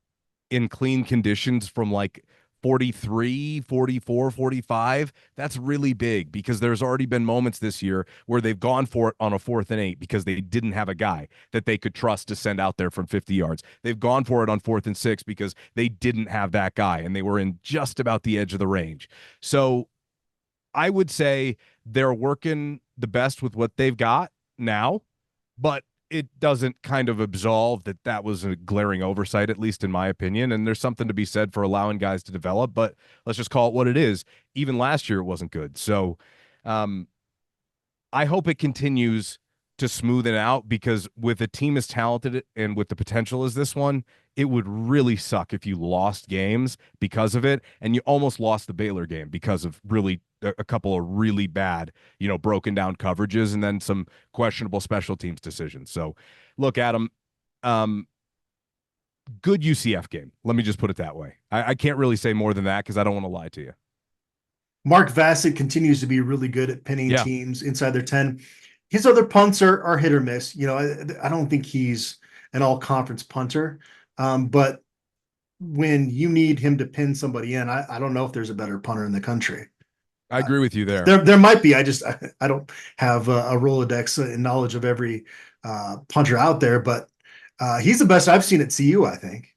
clean conditions from like 43, 44, 45, that's really big because there's already been moments this year where they've gone for it on a 4th and 8 because they didn't have a guy that they could trust to send out there from 50 yards. They've gone for it on 4th and 6 because they didn't have that guy and they were in just about the edge of the range. So I would say they're working the best with what they've got now, but it doesn't kind of absolve that was a glaring oversight, at least in my opinion. And there's something to be said for allowing guys to develop, but let's just call it what it is. Even last year, it wasn't good. So I hope it continues to smooth it out because with a team as talented and with the potential as this one, it would really suck if you lost games because of it. And you almost lost the Baylor game because of really a couple of really bad, broken down coverages and then some questionable special teams decisions. So look, Adam, good UCF game. Let me just put it that way. I can't really say more than that because I don't want to lie to you. Mark Vassett continues to be really good at pinning teams inside their 10. His other punts are hit or miss. I don't think he's an all-conference punter. But when you need him to pin somebody in, I don't know if there's a better punter in the country. I agree with you there. There might be. I don't have a Rolodex and knowledge of every punter out there, but he's the best I've seen at CU, I think,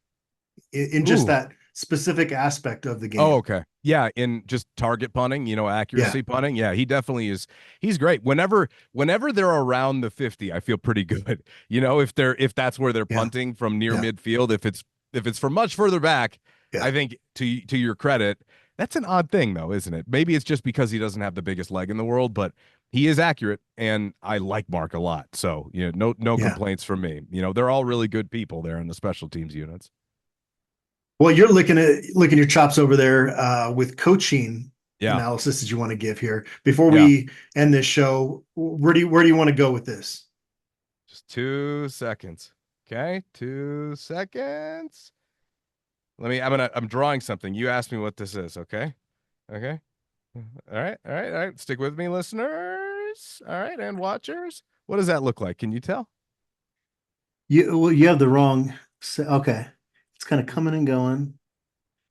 in just that specific aspect of the game. Oh, okay. Yeah, in just target punting, accuracy punting. Yeah, he definitely is. He's great. Whenever they're around the 50, I feel pretty good. If that's where they're punting from near midfield, if it's from much further back, I think to your credit, that's an odd thing though, isn't it? Maybe it's just because he doesn't have the biggest leg in the world, but he is accurate and I like Mark a lot. So, no complaints from me. They're all really good people there in the special teams units. Well, you're licking your chops over there with coaching analysis that you want to give here. Before we end this show, where do you want to go with this? Just 2 seconds. Okay, 2 seconds. I'm drawing something. You asked me what this is, okay? Okay. All right. Stick with me, listeners. All right, and watchers. What does that look like? Can you tell? You have the wrong. Okay. It's kind of coming and going.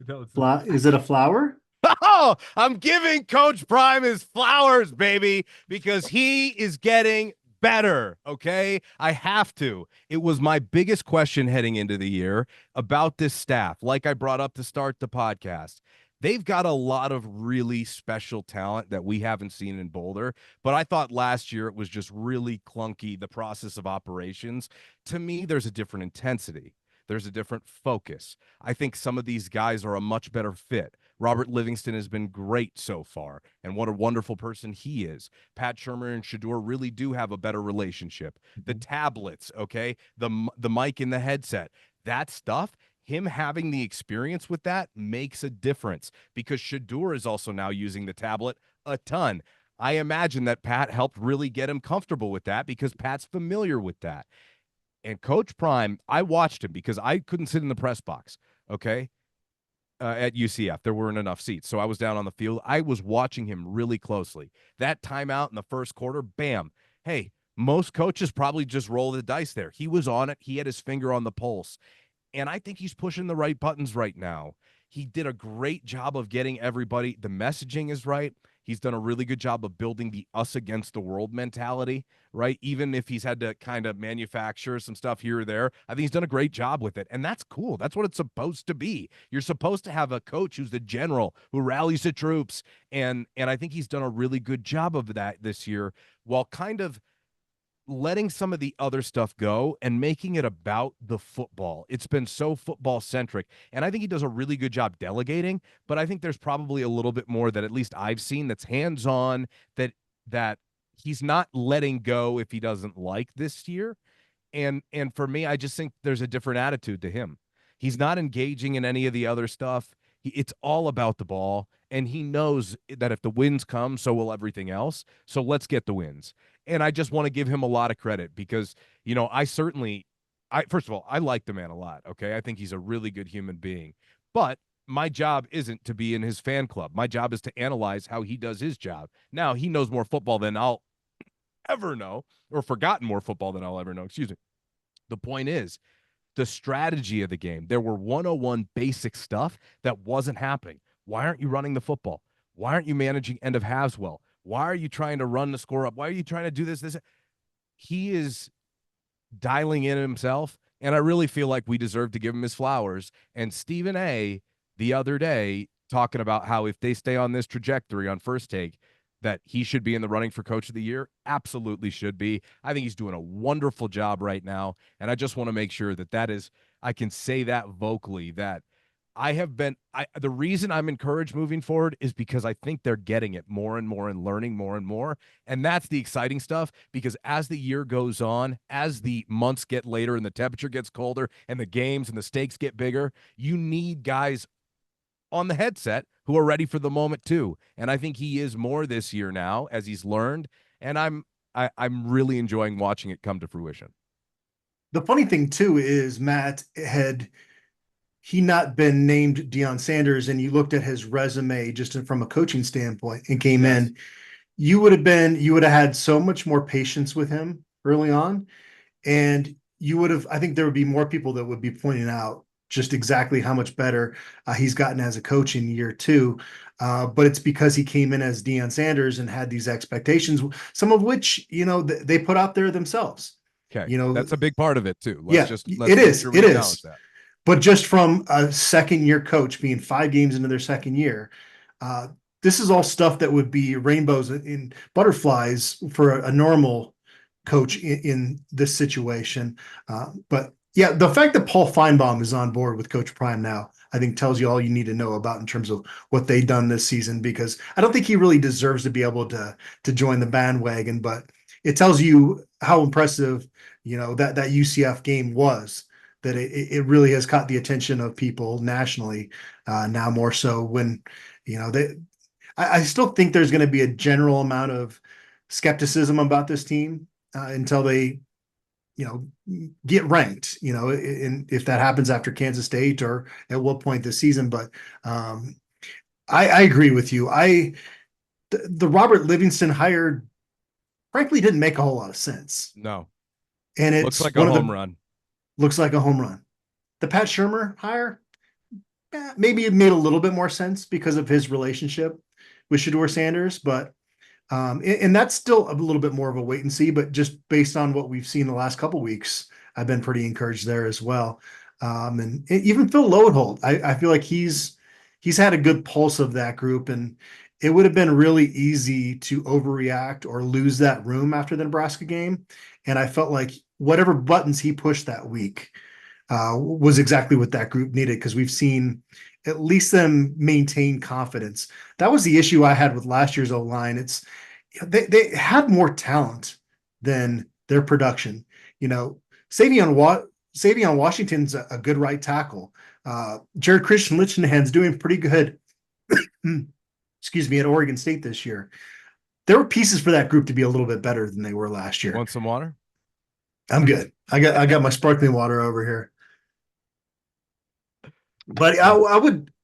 Is it a flower? Oh, I'm giving Coach Prime his flowers, baby, because he is getting better. Okay. I have to. It was my biggest question heading into the year about this staff. Like I brought up to start the podcast, they've got a lot of really special talent that we haven't seen in Boulder, but I thought last year it was just really clunky, the process of operations. To me, there's a different intensity. There's a different focus. I think some of these guys are a much better fit. Robert Livingston has been great so far, and what a wonderful person he is. Pat Shurmur and Shedeur really do have a better relationship. The tablets, okay, the mic in the headset, that stuff, him having the experience with that makes a difference, because Shedeur is also now using the tablet a ton. I imagine that Pat helped really get him comfortable with that, because Pat's familiar with that. And Coach Prime, I watched him because I couldn't sit in the press box, okay, at UCF. There weren't enough seats, so I was down on the field. I was watching him really closely. That timeout in the first quarter, bam. Hey, most coaches probably just roll the dice there. He was on it. He had his finger on the pulse. And I think he's pushing the right buttons right now. He did a great job of getting everybody. The messaging is right. He's done a really good job of building the us against the world mentality, right? Even if he's had to kind of manufacture some stuff here or there, I think he's done a great job with it. And that's cool. That's what it's supposed to be. You're supposed to have a coach who's the general, who rallies the troops. And I think he's done a really good job of that this year, while kind of letting some of the other stuff go and making it about the football. It's been so football centric, and I think he does a really good job delegating, but I think there's probably a little bit more that at least I've seen that's hands-on, that he's not letting go if he doesn't like this year. And for me, I just think there's a different attitude to him. He's not engaging in any of the other stuff. It's all about the ball, and he knows that if the wins come, so will everything else. So let's get the wins. And I just want to give him a lot of credit, because, first of all, I like the man a lot, okay? I think he's a really good human being. But my job isn't to be in his fan club. My job is to analyze how he does his job. Now, he knows more football than I'll ever know, or forgotten more football than I'll ever know, excuse me. The point is, the strategy of the game. There were 101 basic stuff that wasn't happening. Why aren't you running the football? Why aren't you managing end of halves well? Why are you trying to run the score up? Why are you trying to do this? He is dialing in himself, and I really feel like we deserve to give him his flowers. And Stephen A. the other day talking about how if they stay on this trajectory on First Take, that he should be in the running for Coach of the Year. Absolutely should be. I think he's doing a wonderful job right now, and I just want to make sure that I can say that vocally, that the reason I'm encouraged moving forward is because I think they're getting it more and more and learning more and more. And that's the exciting stuff, because as the year goes on, as the months get later and the temperature gets colder and the games and the stakes get bigger, you need guys on the headset who are ready for the moment too. And I think he is more this year now as he's learned. And I'm really enjoying watching it come to fruition. The funny thing too is, Matt, had he not been named Deion Sanders and you looked at his resume just from a coaching standpoint and came in, you would have had so much more patience with him early on. And I think there would be more people that would be pointing out just exactly how much better he's gotten as a coach in year two. But it's because he came in as Deion Sanders and had these expectations, some of which, they put out there themselves. Okay. That's a big part of it too. Let's it is. That. But just from a second-year coach being 5 games into their second year, this is all stuff that would be rainbows and butterflies for a normal coach in this situation. But yeah, the fact that Paul Feinbaum is on board with Coach Prime now, I think tells you all you need to know about in terms of what they've done this season, because I don't think he really deserves to be able to join the bandwagon, but it tells you how impressive, that UCF game was, that it really has caught the attention of people nationally, now more so when, I still think there's going to be a general amount of skepticism about this team until they, get ranked, and if that happens after Kansas State or at what point this season. But I agree with you. The Robert Livingston hire, frankly, didn't make a whole lot of sense. No. And it looks like a home run. Looks like a home run. The Pat Shurmur hire, maybe it made a little bit more sense because of his relationship with Shedeur Sanders, but and that's still a little bit more of a wait and see. But just based on what we've seen the last couple of weeks, I've been pretty encouraged there as well. And even Phil Loadholt, I feel like he's had a good pulse of that group, and it would have been really easy to overreact or lose that room after the Nebraska game. And I felt like whatever buttons he pushed that week, was exactly what that group needed, because we've seen at least them maintain confidence. That was the issue I had with last year's O-line. It's they had more talent than their production. You know, Savion Washington's a good right tackle. Jared Christian Lichtenhand's doing pretty good. Excuse me, at Oregon State this year. There were pieces for that group to be a little bit better than they were last year. Want some water? I'm good. I got my sparkling water over here. But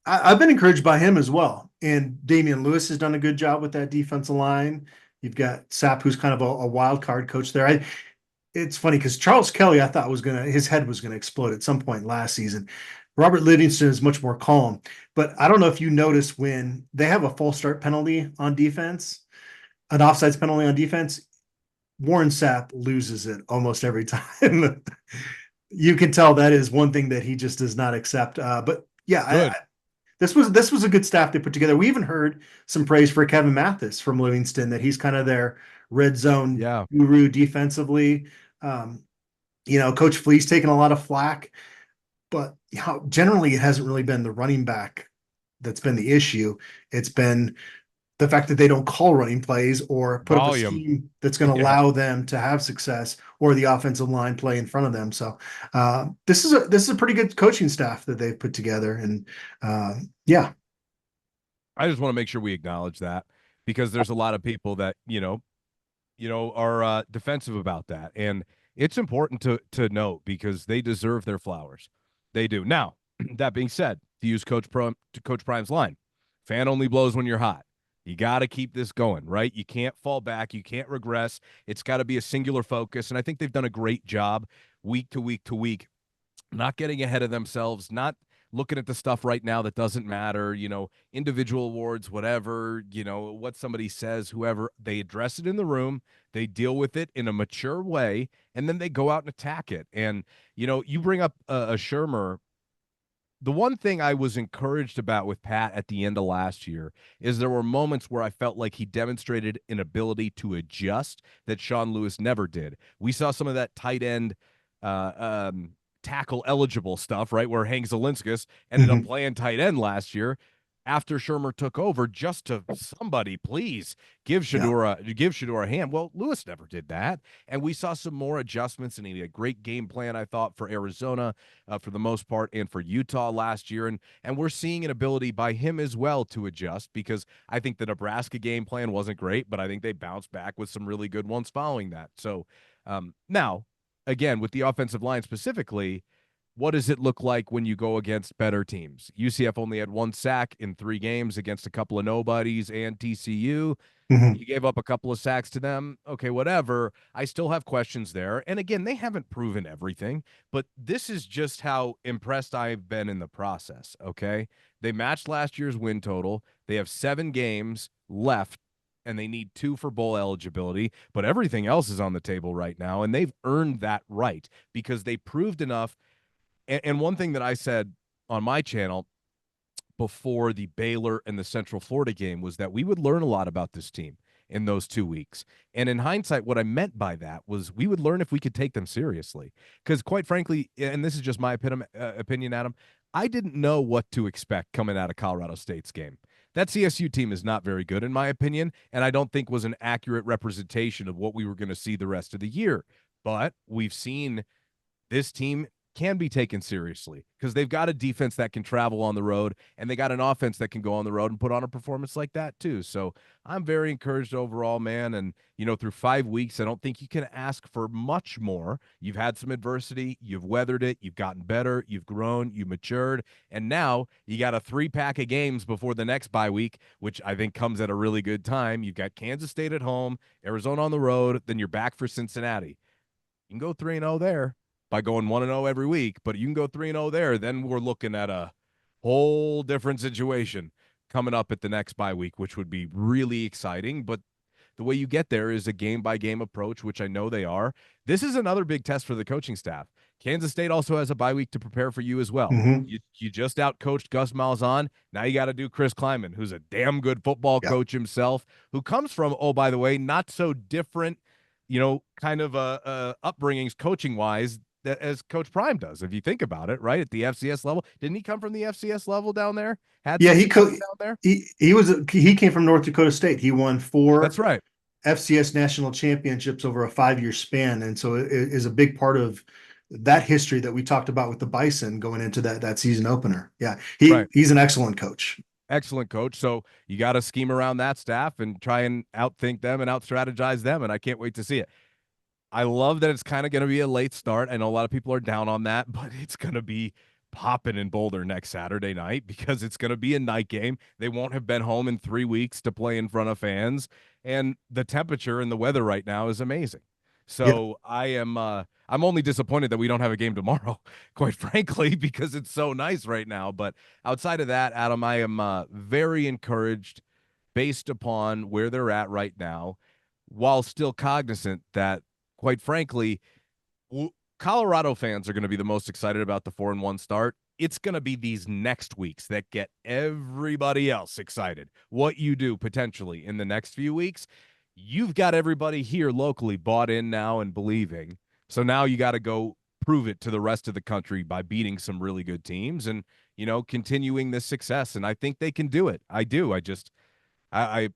I've been encouraged by him as well. And Damian Lewis has done a good job with that defensive line. You've got Sapp, who's kind of a wild card coach there. It's funny because Charles Kelly, I thought his head was gonna explode at some point last season. Robert Livingston is much more calm, but I don't know if you notice when they have a false start penalty on defense, an offsides penalty on defense, Warren Sapp loses it almost every time. You can tell that is one thing that he just does not accept. But yeah, this was a good staff they put together. We even heard some praise for Kevin Mathis from Livingston, that he's kind of their red zone guru defensively. Coach Flea's taken a lot of flack, but generally it hasn't really been the running back that's been the issue. It's been the fact that they don't call running plays or put up a scheme that's going to allow them to have success, or the offensive line play in front of them. So this is a pretty good coaching staff that they've put together. And I just want to make sure we acknowledge that, because there's a lot of people that, are defensive about that. And it's important to note, because they deserve their flowers. They do. Now, that being said, to use Coach Prime's line, fan only blows when you're hot. You got to keep this going, right? You can't fall back. You can't regress. It's got to be a singular focus. And I think they've done a great job week to week to week, not getting ahead of themselves, not looking at the stuff right now that doesn't matter, individual awards, whatever, what somebody says, whoever. They address it in the room. They deal with it in a mature way, and then they go out and attack it. And, you bring up a Shermer. The one thing I was encouraged about with Pat at the end of last year is there were moments where I felt like he demonstrated an ability to adjust that Sean Lewis never did. We saw some of that tight end tackle eligible stuff, right, where Hank Zelinskas ended up playing tight end last year after Shermer took over, just to somebody, please give Shedeur a hand. Well, Lewis never did that. And we saw some more adjustments, and he had a great game plan, I thought, for Arizona for the most part, and for Utah last year. And we're seeing an ability by him as well to adjust, because I think the Nebraska game plan wasn't great, but I think they bounced back with some really good ones following that. So now, again, with the offensive line specifically, what does it look like when you go against better teams? UCF only had 1 sack in 3 games against a couple of nobodies and TCU. You gave up a couple of sacks to them. Okay, whatever. I still have questions there. And again, they haven't proven everything, but this is just how impressed I've been in the process, okay? They matched last year's win total. They have 7 games left, and they need 2 for bowl eligibility, but everything else is on the table right now, and they've earned that right because they proved enough. And one thing that I said on my channel before the Baylor and the Central Florida game was that we would learn a lot about this team in those 2 weeks. And in hindsight, what I meant by that was we would learn if we could take them seriously. Because quite frankly, and this is just my opinion, Adam, I didn't know what to expect coming out of Colorado State's game. That CSU team is not very good, in my opinion, and I don't think was an accurate representation of what we were going to see the rest of the year. But we've seen this team can be taken seriously because they've got a defense that can travel on the road, and they got an offense that can go on the road and put on a performance like that too. So I'm very encouraged overall, man. And, through 5 weeks, I don't think you can ask for much more. You've had some adversity. You've weathered it. You've gotten better. You've grown. You've matured. And now you got a 3-pack of games before the next bye week, which I think comes at a really good time. You've got Kansas State at home, Arizona on the road, then you're back for Cincinnati. You can go 3-0 there by going 1-0 every week, but you can go 3-0 there. Then we're looking at a whole different situation coming up at the next bye week, which would be really exciting. But the way you get there is a game-by-game approach, which I know they are. This is another big test for the coaching staff. Kansas State also has a bye week to prepare for you as well. You just out-coached Gus Malzahn. Now you got to do Chris Kleiman, who's a damn good football coach himself, who comes from, oh, by the way, not so different, kind of upbringings coaching-wise as Coach Prime does, if you think about it, right? At the FCS level. Didn't he come from the FCS level down there? Had Yeah, some success down there? he came from North Dakota State. He won That's 4 right. FCS national championships over a 5-year span, and so it is a big part of that history that we talked about with the Bison going into that season opener. Yeah, Right. he's an excellent coach. Excellent coach. So you got to scheme around that staff and try and outthink them and out strategize them. And I can't wait to see it. I love that it's kind of going to be a late start. I know a lot of people are down on that, but it's going to be popping in Boulder next Saturday night because it's going to be a night game. They won't have been home in 3 weeks to play in front of fans. And the temperature and the weather right now is amazing. So yeah. I'm only disappointed that we don't have a game tomorrow, quite frankly, because it's so nice right now. But outside of that, Adam, I am very encouraged based upon where they're at right now, while still cognizant that, quite frankly, Colorado fans are going to be the most excited about the 4-1 start. It's going to be these next weeks that get everybody else excited. What you do potentially in the next few weeks, you've got everybody here locally bought in now and believing. So now you got to go prove it to the rest of the country by beating some really good teams and, continuing this success. And I think they can do it. I do. I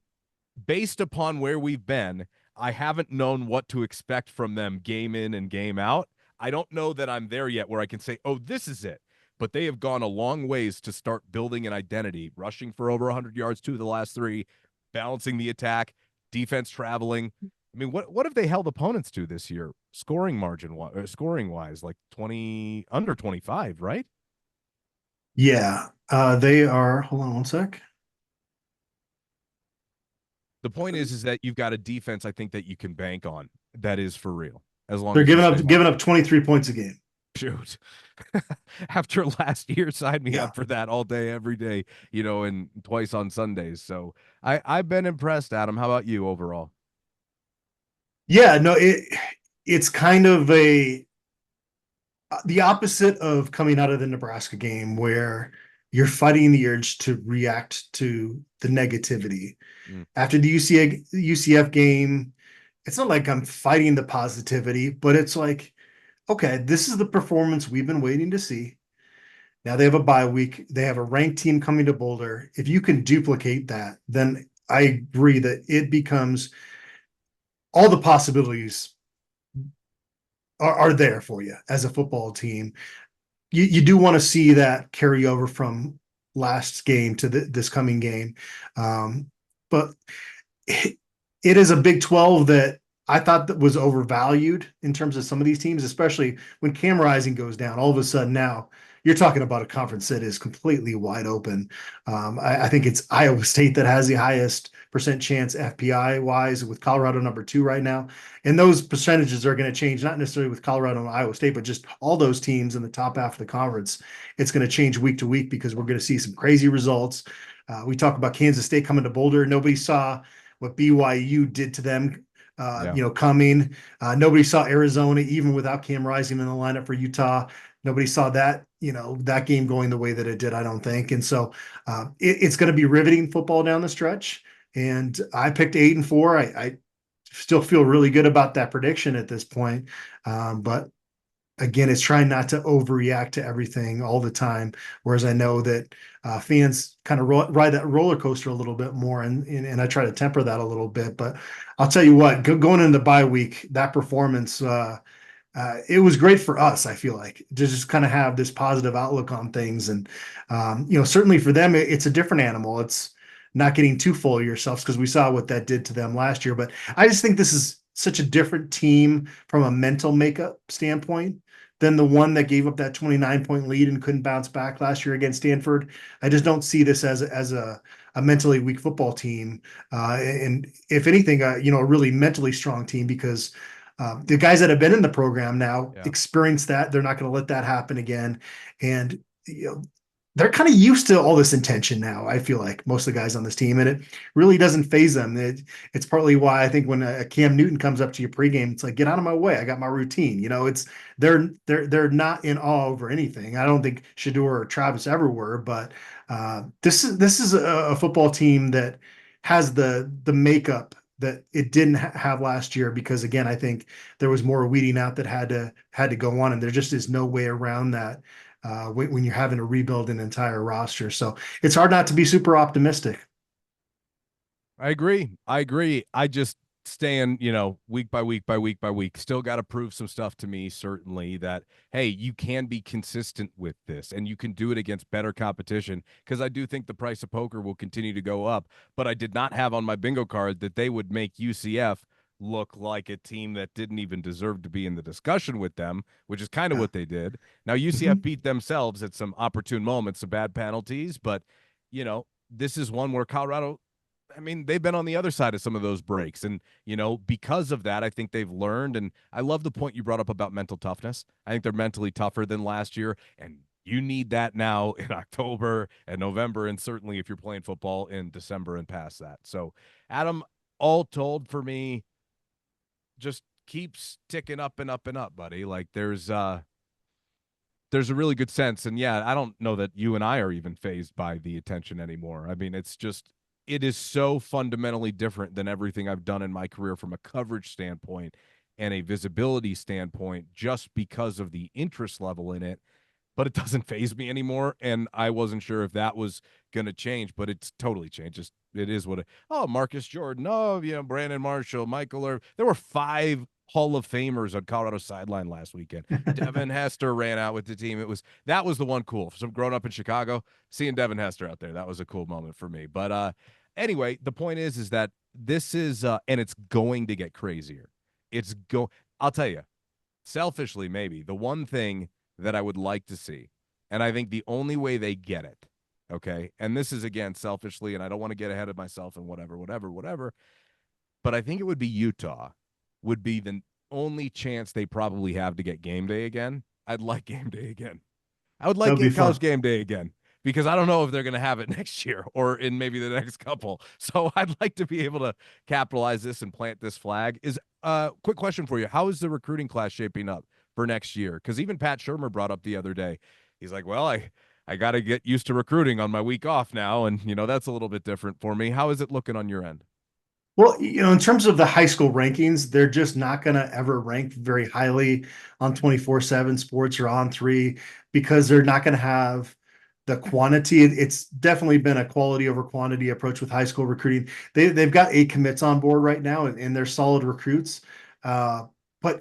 based upon where we've been, I haven't known what to expect from them game in and game out. I don't know that I'm there yet where I can say, oh, this is it. But they have gone a long ways to start building an identity, rushing for over 100 yards, 2 of the last 3, balancing the attack, defense traveling. I mean, what have they held opponents to this year? Scoring wise, like 20 under 25, right? Yeah, they are. Hold on one sec. The point is that you've got a defense, I think, that you can bank on. That is for real. As long They're as giving up 23 points a game. Shoot. After last year, sign me up for that all day, every day, and twice on Sundays. So I've been impressed, Adam. How about you overall? Yeah, no, it's kind of the opposite of coming out of the Nebraska game where you're fighting the urge to react to the negativity. After the UCF game, it's not like I'm fighting the positivity, but it's like, okay, this is the performance we've been waiting to see. Now they have a bye week. They have a ranked team coming to Boulder. If you can duplicate that, then I agree that it becomes all the possibilities are there for you as a football team. You do want to see that carry over from last game to this coming game. But it is a Big 12 that I thought that was overvalued in terms of some of these teams, especially when Cam Rising goes down. All of a sudden now you're talking about a conference that is completely wide open. I think it's Iowa State that has the highest percent chance FPI wise, with Colorado number 2 right now. And those percentages are going to change, not necessarily with Colorado and Iowa State, but just all those teams in the top half of the conference. It's going to change week to week because we're going to see some crazy results. We talk about Kansas State coming to Boulder. Nobody saw what BYU did to them coming. Nobody saw Arizona, even without Cam Rising in the lineup for Utah. Nobody saw that, that game going the way that it did, I don't think. And so it's going to be riveting football down the stretch. And I picked 8-4. I still feel really good about that prediction at this point. But again, it's trying not to overreact to everything all the time. Whereas I know that fans kind of ride that roller coaster a little bit more, and I try to temper that a little bit. But I'll tell you what, going into the bye week, that performance, it was great for us. I feel like to just kind of have this positive outlook on things, and certainly for them, it's a different animal. It's not getting too full of yourselves because we saw what that did to them last year. But I just think this is such a different team from a mental makeup standpoint than the one that gave up that 29-point lead and couldn't bounce back last year against Stanford. I just don't see this as a mentally weak football team. And if anything, a really mentally strong team, because the guys that have been in the program now experience that. They're not going to let that happen again. And, they're kind of used to all this intention now. I feel like most of the guys on this team, and it really doesn't phase them. It's partly why I think when a Cam Newton comes up to you pregame, it's like, get out of my way. I got my routine. They're not in awe over anything. I don't think Shador or Travis ever were, but this is a football team that has the makeup that it didn't have last year, because again, I think there was more weeding out that had to go on, and there just is no way around that when you're having to rebuild an entire roster. So it's hard not to be super optimistic. I agree. I just staying, week by week by week by week. Still got to prove some stuff to me, certainly, that, hey, you can be consistent with this and you can do it against better competition, because I do think the price of poker will continue to go up. But I did not have on my bingo card that they would make UCF look like a team that didn't even deserve to be in the discussion with them, which is kind of what they did. Now, UCF beat themselves at some opportune moments, some bad penalties, but, this is one where Colorado, I mean, they've been on the other side of some of those breaks. And, because of that, I think they've learned. And I love the point you brought up about mental toughness. I think they're mentally tougher than last year. And you need that now in October and November. And certainly if you're playing football in December and past that. So, Adam, all told, for me, just keeps ticking up and up and up, buddy. Like there's a really good sense. And yeah, I don't know that you and I are even fazed by the attention anymore. I mean, it is so fundamentally different than everything I've done in my career from a coverage standpoint and a visibility standpoint, just because of the interest level in it. But it doesn't faze me anymore. And I wasn't sure if that was going to change, but it's totally changed. Just, it is what Marcus Jordan. Brandon Marshall, Michael Irv. There were 5 Hall of Famers on Colorado sideline last weekend. Devin Hester ran out with the team. That was the one cool. From growing up in Chicago, seeing Devin Hester out there, that was a cool moment for me. But anyway, the point is that this is and it's going to get crazier. I'll tell you, selfishly, maybe the one thing that I would like to see, and I think the only way they get it, okay, and this is again selfishly, and I don't want to get ahead of myself and whatever, but I think it would be Utah would be the only chance they probably have to get game day again. I'd like game day again. I would like college game day again, because I don't know if they're going to have it next year or in maybe the next couple. So I'd like to be able to capitalize this and plant this flag. Quick question for you. How is the recruiting class shaping up for next year? Because even Pat Shermer brought up the other day. He's like, well, I got to get used to recruiting on my week off now. And, that's a little bit different for me. How is it looking on your end? Well, in terms of the high school rankings, they're just not going to ever rank very highly on 24/7 Sports or On3, because they're not going to have the quantity. It's definitely been a quality over quantity approach with high school recruiting. They've got 8 commits on board right now, and they're solid recruits. But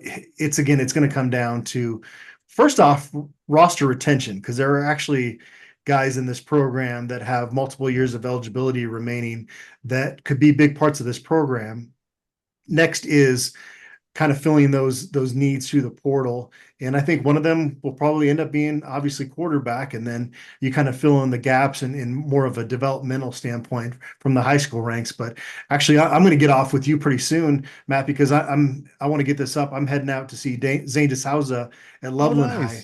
it's going to come down to, first off, roster retention, because there are actually guys in this program that have multiple years of eligibility remaining that could be big parts of this program. Next is kind of filling those needs through the portal. And I think one of them will probably end up being obviously quarterback. And then you kind of fill in the gaps in more of a developmental standpoint from the high school ranks. But actually, I'm going to get off with you pretty soon, Matt, because I want to get this up. I'm heading out to see Zane DeSouza at Loveland High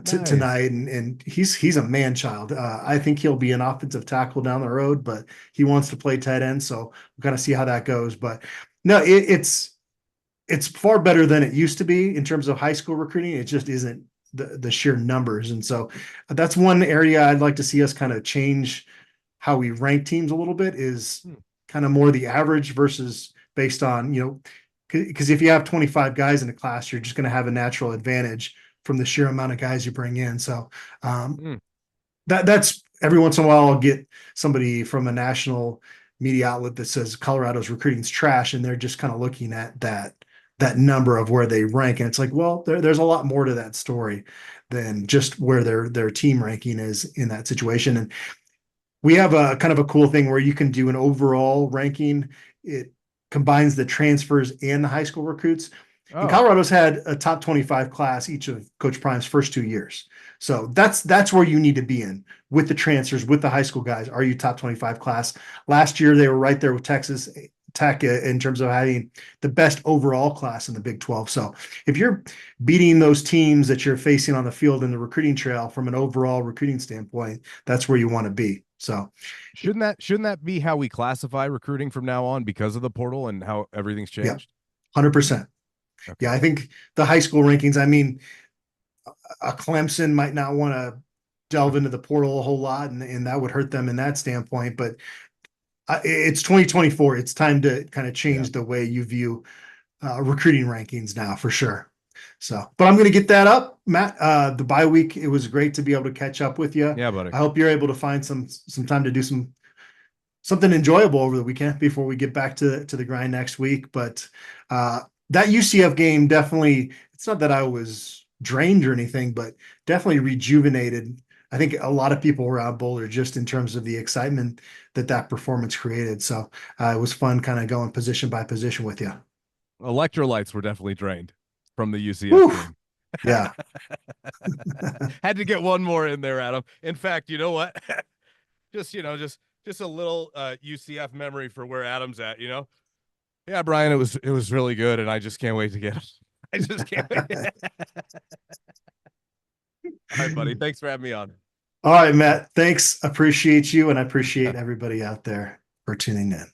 tonight, and he's a man child. I think he'll be an offensive tackle down the road, but he wants to play tight end, so we'll kind of see how that goes. But no, it's far better than it used to be in terms of high school recruiting. It just isn't the sheer numbers, and so that's one area I'd like to see us kind of change how we rank teams a little bit, is kind of more the average versus based on, because if you have 25 guys in a class, you're just going to have a natural advantage from the sheer amount of guys you bring in. So that's every once in a while I'll get somebody from a national media outlet that says Colorado's recruiting's trash, and they're just kind of looking at that number of where they rank, and it's like, well, there's a lot more to that story than just where their team ranking is in that situation. And we have a kind of a cool thing where you can do an overall ranking. It combines the transfers and the high school recruits. And Colorado's had a top 25 class each of Coach Prime's first 2 years. So that's where you need to be in with the transfers, with the high school guys. Are you top 25 class? Last year, they were right there with Texas Tech in terms of having the best overall class in the Big 12. So if you're beating those teams that you're facing on the field in the recruiting trail from an overall recruiting standpoint, that's where you want to be. So shouldn't that be how we classify recruiting from now on, because of the portal and how everything's changed? Yeah, 100%. Okay. Yeah, I think the high school rankings, I mean, a Clemson might not want to delve into the portal a whole lot, and that would hurt them in that standpoint. But It's 2024. It's time to kind of change the way you view recruiting rankings now, for sure. So, but I'm going to get that up, Matt. The bye week, it was great to be able to catch up with you. Yeah, buddy. I hope you're able to find some time to do something enjoyable over the weekend before we get back to the grind next week. But that UCF game, definitely, it's not that I was drained or anything, but definitely rejuvenated. I think a lot of people around Boulder, just in terms of the excitement that performance created. So it was fun kind of going position by position with you. Electrolytes were definitely drained from the UCF game. Yeah. Had to get one more in there, Adam. In fact, you know what? just a little UCF memory for where Adam's at, Yeah, Brian, it was really good, and I just can't wait to get it. I just can't wait. All right, buddy. Thanks for having me on. All right, Matt. Thanks. Appreciate you, and I appreciate everybody out there for tuning in.